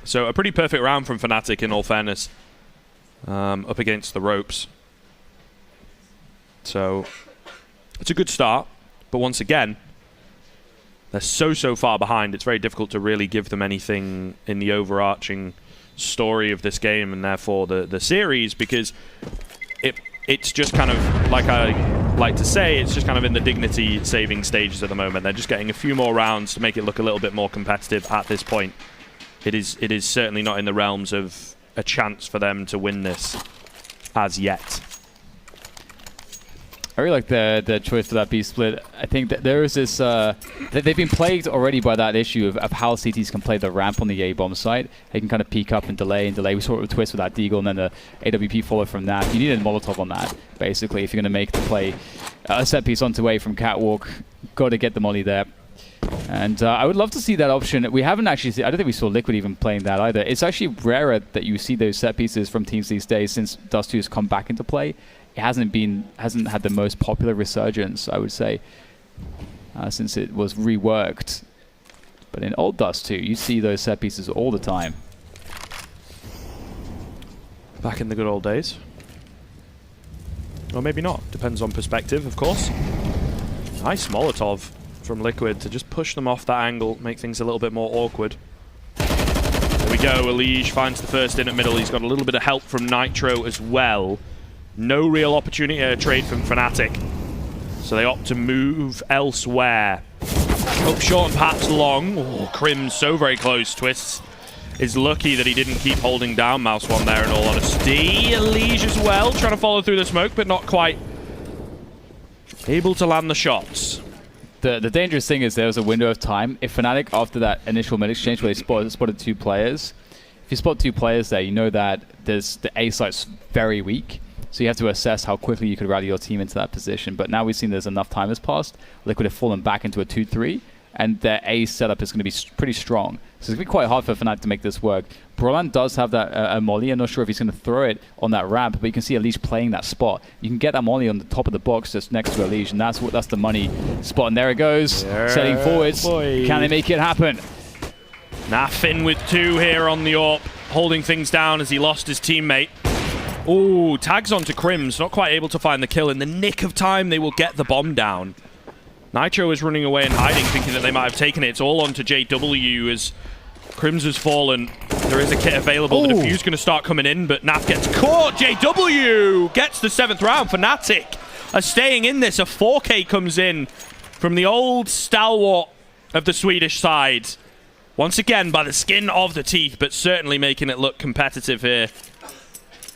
So a pretty perfect round from Fnatic, in all fairness, up against the ropes. So it's a good start, but once again, they're so far behind. It's very difficult to really give them anything in the overarching story of this game, and therefore the series, because it's just kind of, like I like to say, it's just kind of in the dignity saving stages at the moment. They're just getting a few more rounds to make it look a little bit more competitive at this point. It is certainly not in the realms of a chance for them to win this as yet. I really like the choice for that B split. I think that there is this... they've been plagued already by that issue of how CTs can play the ramp on the A bomb site. They can kind of peek up and delay. We saw it with Twist with that Deagle, and then the AWP follow from that. You need a Molotov on that, basically, if you're going to make the play. A set piece onto A from Catwalk. Got to get the molly there. And I would love to see that option. We haven't actually seen... I don't think we saw Liquid even playing that either. It's actually rarer that you see those set pieces from teams these days since Dust 2 has come back into play. It hasn't had the most popular resurgence, I would say, since it was reworked. But in old Dust 2, you see those set pieces all the time. Back in the good old days. Or maybe not. Depends on perspective, of course. Nice Molotov from Liquid to just push them off that angle, make things a little bit more awkward. There we go. Elige finds the first in at middle. He's got a little bit of help from Nitro as well. No real opportunity to trade from Fnatic, so they opt to move elsewhere. Up short and perhaps long. Oh, Crim's so very close. Twists is lucky that he didn't keep holding down Mouse One there, in all honesty. Elige as well, trying to follow through the smoke, but not quite able to land the shots. The dangerous thing is there was a window of time. If Fnatic, after that initial mid exchange where they spotted 2 players, if you spot 2 players there, you know that the A site's very weak. So you have to assess how quickly you could rally your team into that position. But now we've seen there's enough time has passed. Liquid have fallen back into a 2-3, and their A setup is going to be pretty strong. So it's going to be quite hard for Fnatic to make this work. Brolan does have that molly. I'm not sure if he's going to throw it on that ramp, but you can see Elige playing that spot. You can get that molly on the top of the box just next to Elige, and that's the money spot. And there it goes, setting forwards. Boy. Can they make it happen? Naf with 2 here on the AWP, holding things down as he lost his teammate. Ooh, tags onto Crims, not quite able to find the kill. In the nick of time, they will get the bomb down. Nitro is running away and hiding, thinking that they might have taken it. It's all onto JW as Crims has fallen. There is a kit available. Ooh. The defuse going to start coming in, but Naf gets caught. JW gets the 7th round. Fnatic are staying in this. A 4K comes in from the old stalwart of the Swedish side. Once again, by the skin of the teeth, but certainly making it look competitive here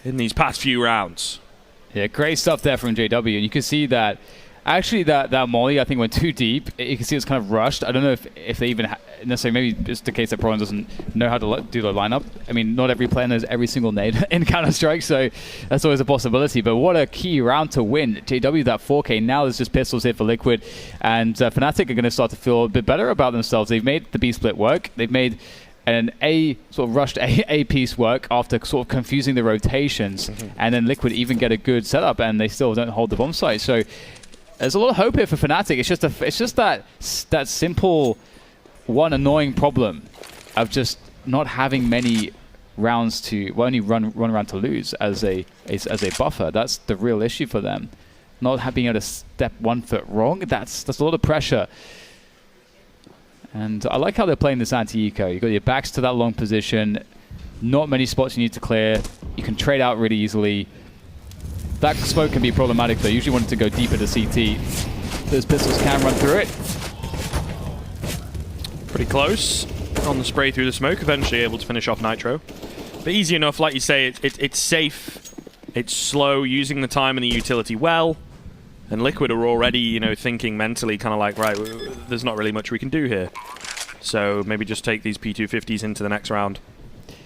in these past few rounds. Yeah, great stuff there from JW. And you can see that actually that molly, I think, went too deep. You can see it's kind of rushed. I don't know if they even necessarily, maybe it's the case that Brolan doesn't know how to do the lineup. I mean, not every player knows every single nade in Counter-Strike, so that's always a possibility. But what a key round to win. JW, that 4K. Now there's just pistols here for Liquid. And Fnatic are going to start to feel a bit better about themselves. They've made the B split work. They've made an rushed A piece work after sort of confusing the rotations, and then Liquid even get a good setup, and they still don't hold the bomb site. So there's a lot of hope here for Fnatic. It's just that simple one annoying problem of just not having many rounds to only run around to lose as a buffer. That's the real issue for them. Not being able to step 1 foot wrong. That's a lot of pressure. And I like how they're playing this anti-eco. You've got your backs to that long position. Not many spots you need to clear. You can trade out really easily. That smoke can be problematic, though. Usually want it to go deeper to CT. Those pistols can run through it. Pretty close on the spray through the smoke. Eventually able to finish off Nitro. But easy enough, like you say, it's safe. It's slow, using the time and the utility well. And Liquid are already, thinking mentally, kind of like, right, there's not really much we can do here. So maybe just take these P250s into the next round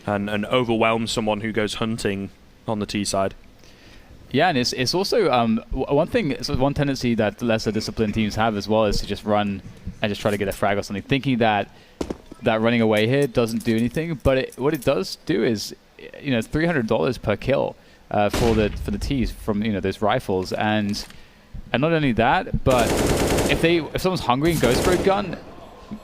and overwhelm someone who goes hunting on the T side. Yeah, and it's also one thing, one tendency that lesser disciplined teams have as well is to just run and just try to get a frag or something, thinking that running away here doesn't do anything. But what it does do is, it's $300 per kill for the T's from those rifles, and not only that, but if someone's hungry and goes for a gun,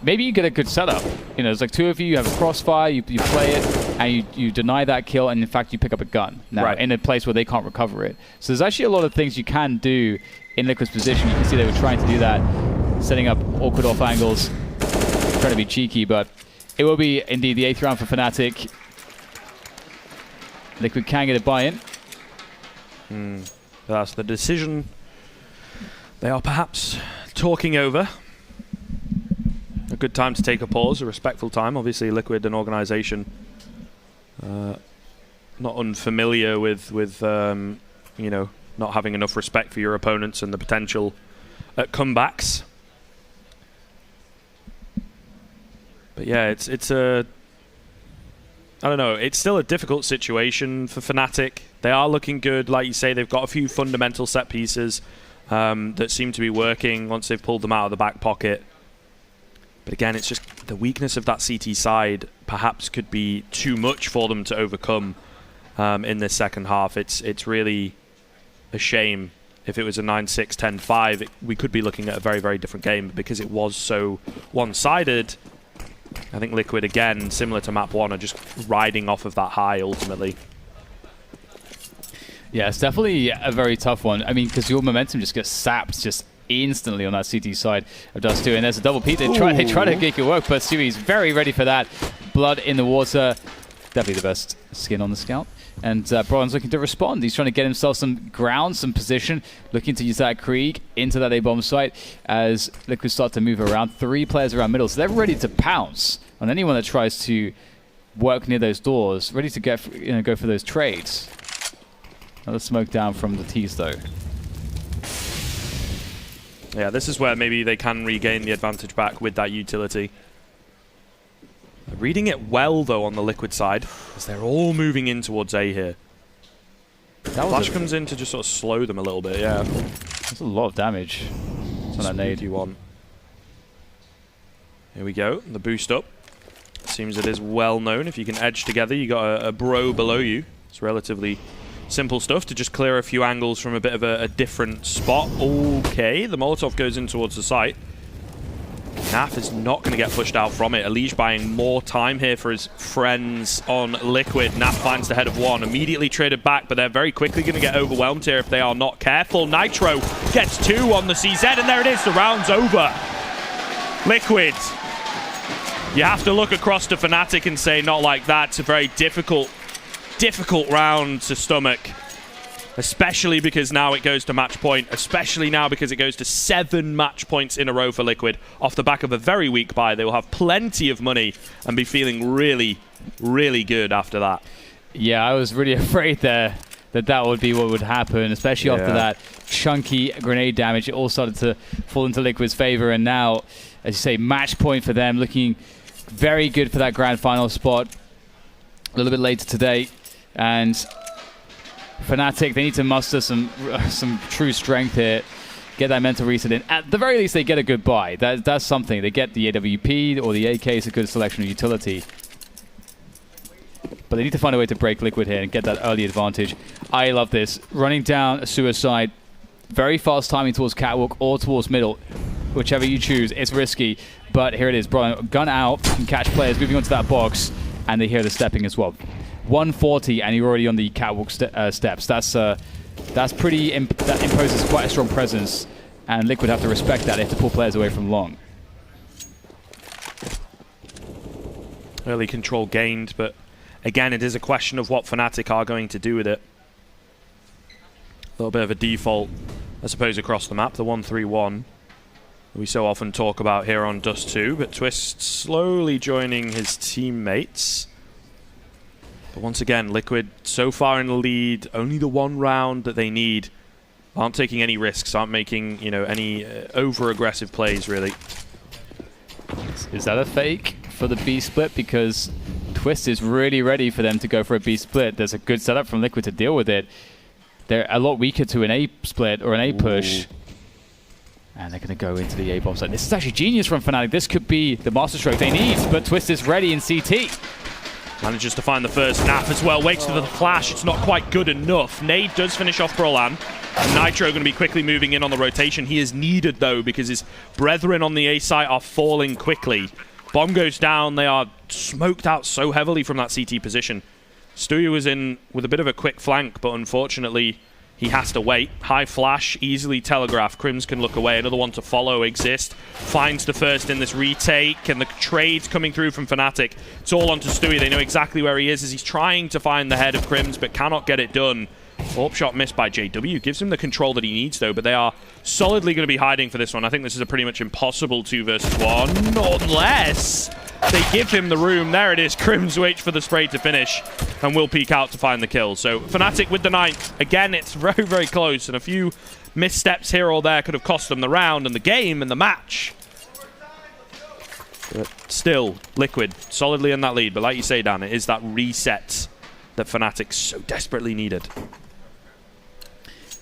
maybe you get a good setup. It's like two of you have a crossfire, you play it, and you deny that kill, and in fact you pick up a gun now in a place where they can't recover it. So there's actually a lot of things you can do in Liquid's position. You can see they were trying to do that, setting up awkward off angles, trying to be cheeky, but it will be indeed the 8th round for Fnatic. Liquid can get a buy-in. That's the decision they are perhaps talking over. A good time to take a pause, a respectful time. Obviously, Liquid, an organization not unfamiliar with not having enough respect for your opponents and the potential at comebacks. But yeah, it's a... I don't know, it's still a difficult situation for Fnatic. They are looking good, like you say, they've got a few fundamental set pieces that seem to be working once they've pulled them out of the back pocket. But again, it's just the weakness of that CT side perhaps could be too much for them to overcome in this second half. It's really a shame. If it was a 9-6, 10-5, we could be looking at a very, very different game. But because it was so one-sided, I think Liquid, again, similar to map 1, are just riding off of that high ultimately. Yeah, it's definitely a very tough one. I mean, because your momentum just gets sapped just instantly on that CT side of Dust 2. And there's a double peek. They try to make it work, but Sui's very ready for that. Blood in the water. Definitely the best skin on the scout. And Bron's looking to respond. He's trying to get himself some ground, some position, looking to use that Krieg into that A-bomb site as Liquid start to move around. 3 players around middle, so they're ready to pounce on anyone that tries to work near those doors, ready to get go for those trades. Another smoke down from the T's though. Yeah, this is where maybe they can regain the advantage back with that utility. Reading it well, though, on the Liquid side, as they're all moving in towards A here. Flash comes in to just sort of slow them a little bit, yeah. That's a lot of damage. That's that nade you want. Here we go, the boost up. Seems it is well known. If you can edge together, you got a bro below you. It's relatively simple stuff to just clear a few angles from a bit of a different spot. Okay, the Molotov goes in towards the site. Naf is not going to get pushed out from it. Elige buying more time here for his friends on Liquid. Naf finds the head of one, immediately traded back, but they're very quickly going to get overwhelmed here if they are not careful. Nitro gets 2 on the CZ, and there it is, the round's over. Liquid, you have to look across to Fnatic and say, not like that. It's a very difficult round to stomach. Especially because now it goes to match point. Especially now because it goes to 7 match points in a row for Liquid. Off the back of a very weak buy, they will have plenty of money and be feeling really, really good after that. Yeah, I was really afraid there that would be what would happen, especially after that chunky grenade damage. It all started to fall into Liquid's favor, and now, as you say, match point for them, looking very good for that grand final spot. A little bit later today, and Fnatic, they need to muster some true strength here, get that mental reset in. At the very least, they get a good buy. That's something. They get the AWP or the AK is a good selection of utility. But they need to find a way to break Liquid here and get that early advantage. I love this. Running down a suicide, very fast timing towards catwalk or towards middle. Whichever you choose, it's risky. But here it is. Brian, gun out, can catch players moving onto that box, and they hear the stepping as well. 140 and you're already on the catwalk steps. That's pretty. That imposes quite a strong presence, and Liquid have to respect that. They have to pull players away from long. Early control gained, but again, it is a question of what Fnatic are going to do with it. A little bit of a default, I suppose, across the map. The 1-3-1 we so often talk about here on Dust 2, but Twist slowly joining his teammates. But once again, Liquid so far in the lead, only the 1 round that they need. Aren't taking any risks, aren't making any over-aggressive plays, really. Is that a fake for the B split? Because Twist is really ready for them to go for a B split. There's a good setup from Liquid to deal with it. they're a lot weaker to an A split or an A push. And they're going to go into the A bomb site. This is actually genius from Fnatic. This could be the masterstroke they need, but Twist is ready in CT. Manages to find the first nap as well. Waits for the flash. It's not quite good enough. Nade does finish off Brolan. Nitro going to be quickly moving in on the rotation. He is needed, though, because his brethren on the A site are falling quickly. Bomb goes down. They are smoked out so heavily from that CT position. Stewie was in with a bit of a quick flank, but unfortunately, he has to wait. High flash, easily telegraphed. Crims can look away. Another one to follow exists. Finds the first in this retake, and the trades coming through from Fnatic. It's all onto Stewie. They know exactly where he is as he's trying to find the head of Crims, but cannot get it done. Warp shot missed by JW. Gives him the control that he needs, though, but they are solidly going to be hiding for this one. I think this is a pretty much impossible 2 versus 1, unless they give him the room. There it is. Crims waits for the spray to finish and will peek out to find the kill. So Fnatic with the 9th. Again, it's very, very close, and a few missteps here or there could have cost them the round and the game and the match. But still, Liquid solidly in that lead. But like you say, Dan, it is that reset that Fnatic so desperately needed.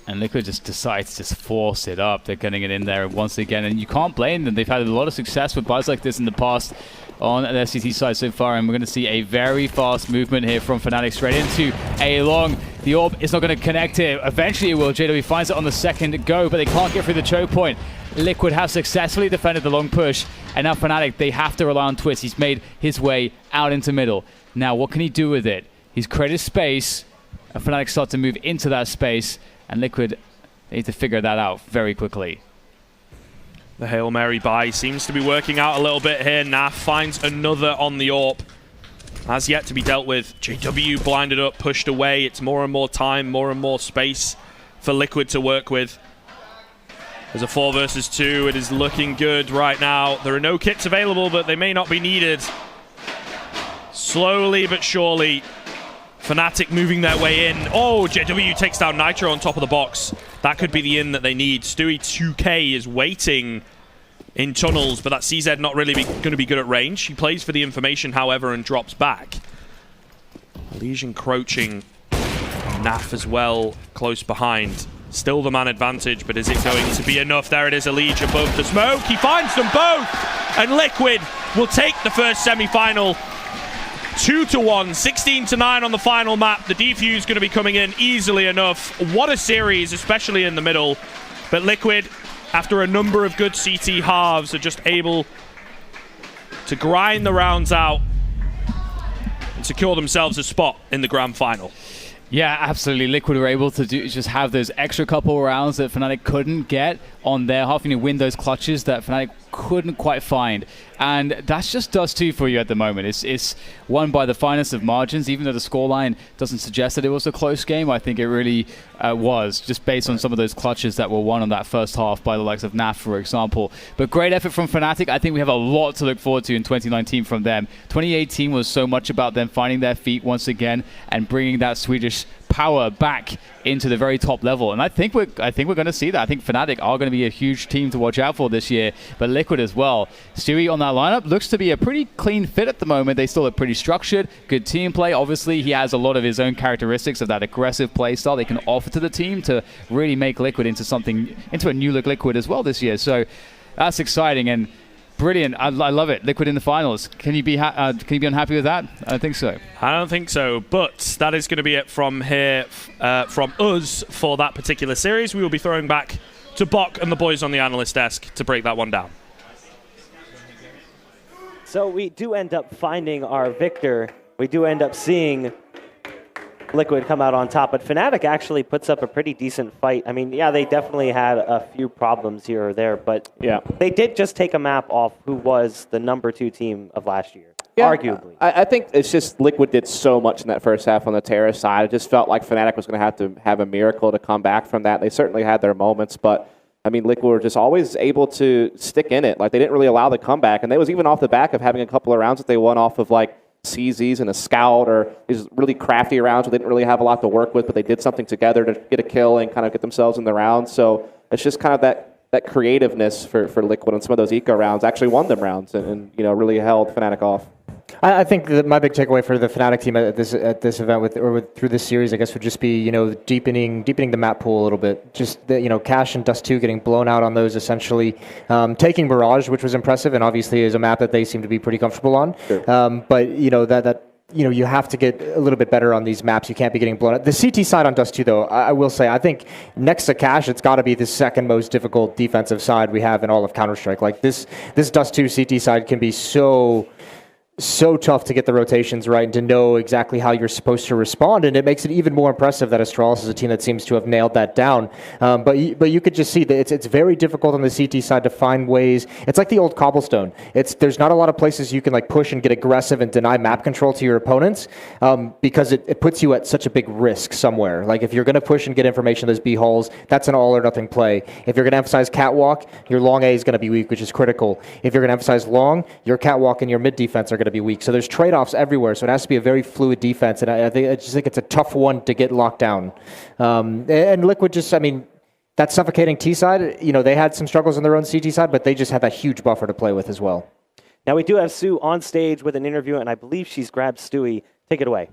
And Liquid just decides to just force it up. They're getting it in there once again, and you can't blame them. They've had a lot of success with buys like this in the past on their CT side so far, and we're going to see a very fast movement here from Fnatic straight into A long. The orb is not going to connect here. Eventually it will. JW finds it on the second go, but they can't get through the choke point. Liquid have successfully defended the long push, and now Fnatic, they have to rely on Twist. He's made his way out into middle. Now, what can he do with it? He's created space, and Fnatic start to move into that space, and Liquid need to figure that out very quickly. The Hail Mary buy seems to be working out a little bit here. Naf finds another on the AWP. Has yet to be dealt with. JW blinded up, pushed away. It's more and more time, more and more space for Liquid to work with. There's a 4 versus 2. It is looking good right now. There are no kits available, but they may not be needed. Slowly but surely, Fnatic moving their way in. Oh, JW takes down Nitro on top of the box. That could be the in that they need. Stewie 2K is waiting in tunnels, but that CZ not really going to be good at range. He plays for the information, however, and drops back. Liege encroaching. Naf as well, close behind. Still the man advantage, but is it going to be enough? There it is, Liege above the smoke. He finds them both, and Liquid will take the first semi-final. 2-1, 16-9 on the final map. The defuse going to be coming in easily enough. What a series, especially in the middle. But Liquid, after a number of good CT halves, are just able to grind the rounds out and secure themselves a spot in the grand final. Yeah, absolutely. Liquid were able to just have those extra couple rounds that Fnatic couldn't get on their half, win those clutches that Fnatic couldn't quite find. And that's just Dust 2 for you at the moment. It's won by the finest of margins, even though the scoreline doesn't suggest that it was a close game. I think it really was, just based on some of those clutches that were won on that first half by the likes of NAF, for example. But great effort from Fnatic. I think we have a lot to look forward to in 2019 from them. 2018 was so much about them finding their feet once again and bringing that Swedish power back into the very top level, and I think we're going to see that. I think Fnatic are going to be a huge team to watch out for this year, but Liquid as well. Stewie on that lineup looks to be a pretty clean fit at the moment. They still look pretty structured, good team play. Obviously, he has a lot of his own characteristics of that aggressive play style they can offer to the team to really make Liquid into a new look Liquid as well this year. So that's exciting and brilliant. I love it. Liquid in the finals. Can you be unhappy with that? I don't think so. I don't think so, but that is going to be it from here, from us for that particular series. We will be throwing back to Bok and the boys on the analyst desk to break that one down. So we do end up finding our victor. We do end up seeing Liquid come out on top, but Fnatic actually puts up a pretty decent fight. I mean, yeah, they definitely had a few problems here or there, but yeah, they did just take a map off who was the #2 team of last year, arguably. I think it's just Liquid did so much in that first half on the Terrace side. It just felt like Fnatic was going to have a miracle to come back from that. They certainly had their moments, but I mean, Liquid were just always able to stick in it. Like, they didn't really allow the comeback, and they was even off the back of having a couple of rounds that they won off of, like, CZs and a scout or these really crafty rounds where they didn't really have a lot to work with, but they did something together to get a kill and kind of get themselves in the round. So it's just kind of that that creativeness for Liquid on some of those eco rounds actually won them rounds and you know, really held Fnatic off. I think that my big takeaway for the Fnatic team at this event through this series, I guess, would just be, you know, deepening the map pool a little bit. Just the, you know, Cash and Dust 2 getting blown out on those essentially, taking Mirage, which was impressive, and obviously is a map that they seem to be pretty comfortable on. Sure. But you know that you know, you have to get a little bit better on these maps. You can't be getting blown out. The CT side on Dust 2, though, I will say, I think next to Cash, it's got to be the second most difficult defensive side we have in all of Counter-Strike. Like this Dust 2 CT side can be so tough to get the rotations right and to know exactly how you're supposed to respond, and it makes it even more impressive that Astralis is a team that seems to have nailed that down. But you could just see that it's very difficult on the CT side to find ways. It's like the old cobblestone. There's not a lot of places you can like push and get aggressive and deny map control to your opponents because it puts you at such a big risk somewhere. Like if you're going to push and get information in those B holes, that's an all or nothing play. If you're going to emphasize catwalk, your long A is going to be weak, which is critical. If you're going to emphasize long, your catwalk and your mid defense are going to be weak. So there's trade-offs everywhere. So it has to be a very fluid defense, and I just think it's a tough one to get locked down. And Liquid just, I mean, that suffocating T side, you know, they had some struggles on their own CT side, but they just had that huge buffer to play with as well. Now we do have Sue on stage with an interview, and I believe she's grabbed Stewie. Take it away.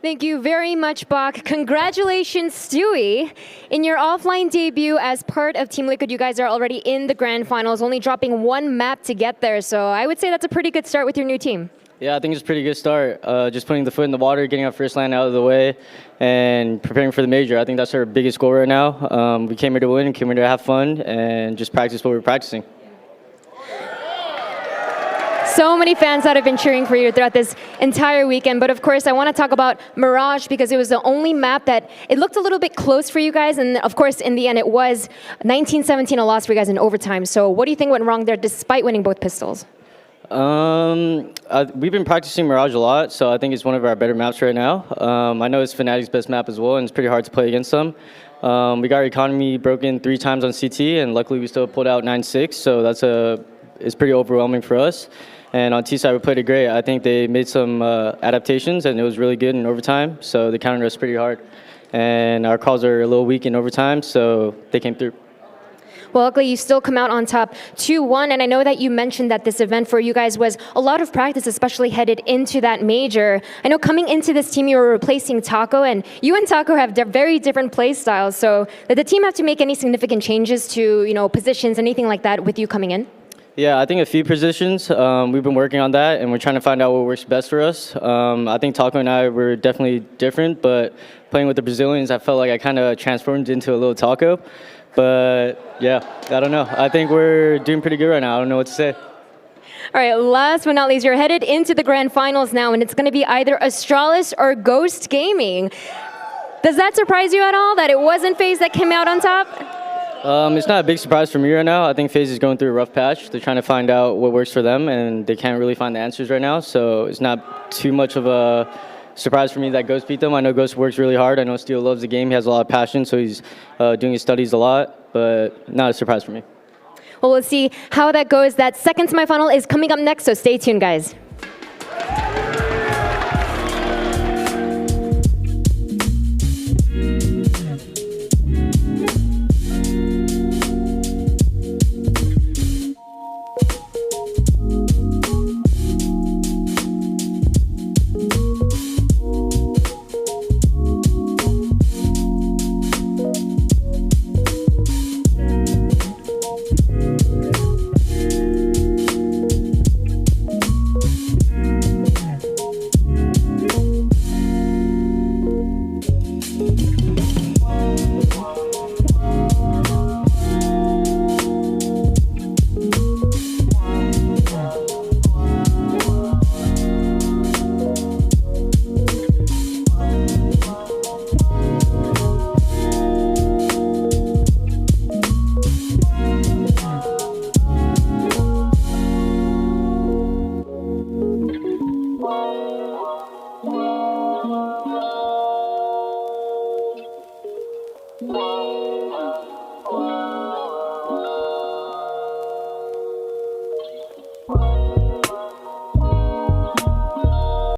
Thank you very much, Bach. Congratulations, Stewie. In your offline debut as part of Team Liquid, you guys are already in the grand finals, only dropping one map to get there. So I would say that's a pretty good start with your new team. Yeah, I think it's a pretty good start. Just putting the foot in the water, getting our first land out of the way, and preparing for the major. I think that's our biggest goal right now. We came here to win, came here to have fun, and just practice what we're practicing. So many fans that have been cheering for you throughout this entire weekend. But of course, I want to talk about Mirage because it was the only map that it looked a little bit close for you guys. And of course, in the end, it was 19-17 a loss for you guys in overtime. So what do you think went wrong there despite winning both pistols? We've been practicing Mirage a lot, so I think it's one of our better maps right now. I know it's Fnatic's best map as well, and it's pretty hard to play against them. We got our economy broken 3 times on CT, and luckily we still pulled out 9-6, so it's pretty overwhelming for us. And on T side, we played it great. I think they made some adaptations, and it was really good in overtime. So they countered us pretty hard. And our calls are a little weak in overtime, so they came through. Well, luckily, you still come out on top 2-1. And I know that you mentioned that this event for you guys was a lot of practice, especially headed into that major. I know coming into this team, you were replacing Taco, and you and Taco have very different play styles. So did the team have to make any significant changes to, you know, positions, anything like that with you coming in? Yeah, I think a few positions. We've been working on that, and we're trying to find out what works best for us. I think Taco and I were definitely different, but playing with the Brazilians, I felt like I kind of transformed into a little Taco. But yeah, I don't know. I think we're doing pretty good right now. I don't know what to say. All right, last but not least, you're headed into the grand finals now, and it's going to be either Astralis or Ghost Gaming. Does that surprise you at all, that it wasn't FaZe that came out on top? It's not a big surprise for me right now. I think FaZe is going through a rough patch. They're trying to find out what works for them, and they can't really find the answers right now. So it's not too much of a surprise for me that Ghost beat them. I know Ghost works really hard. I know Steel loves the game. He has a lot of passion, so he's doing his studies a lot, but not a surprise for me. Well, we'll see how that goes. That second semifinal is coming up next, so stay tuned, guys.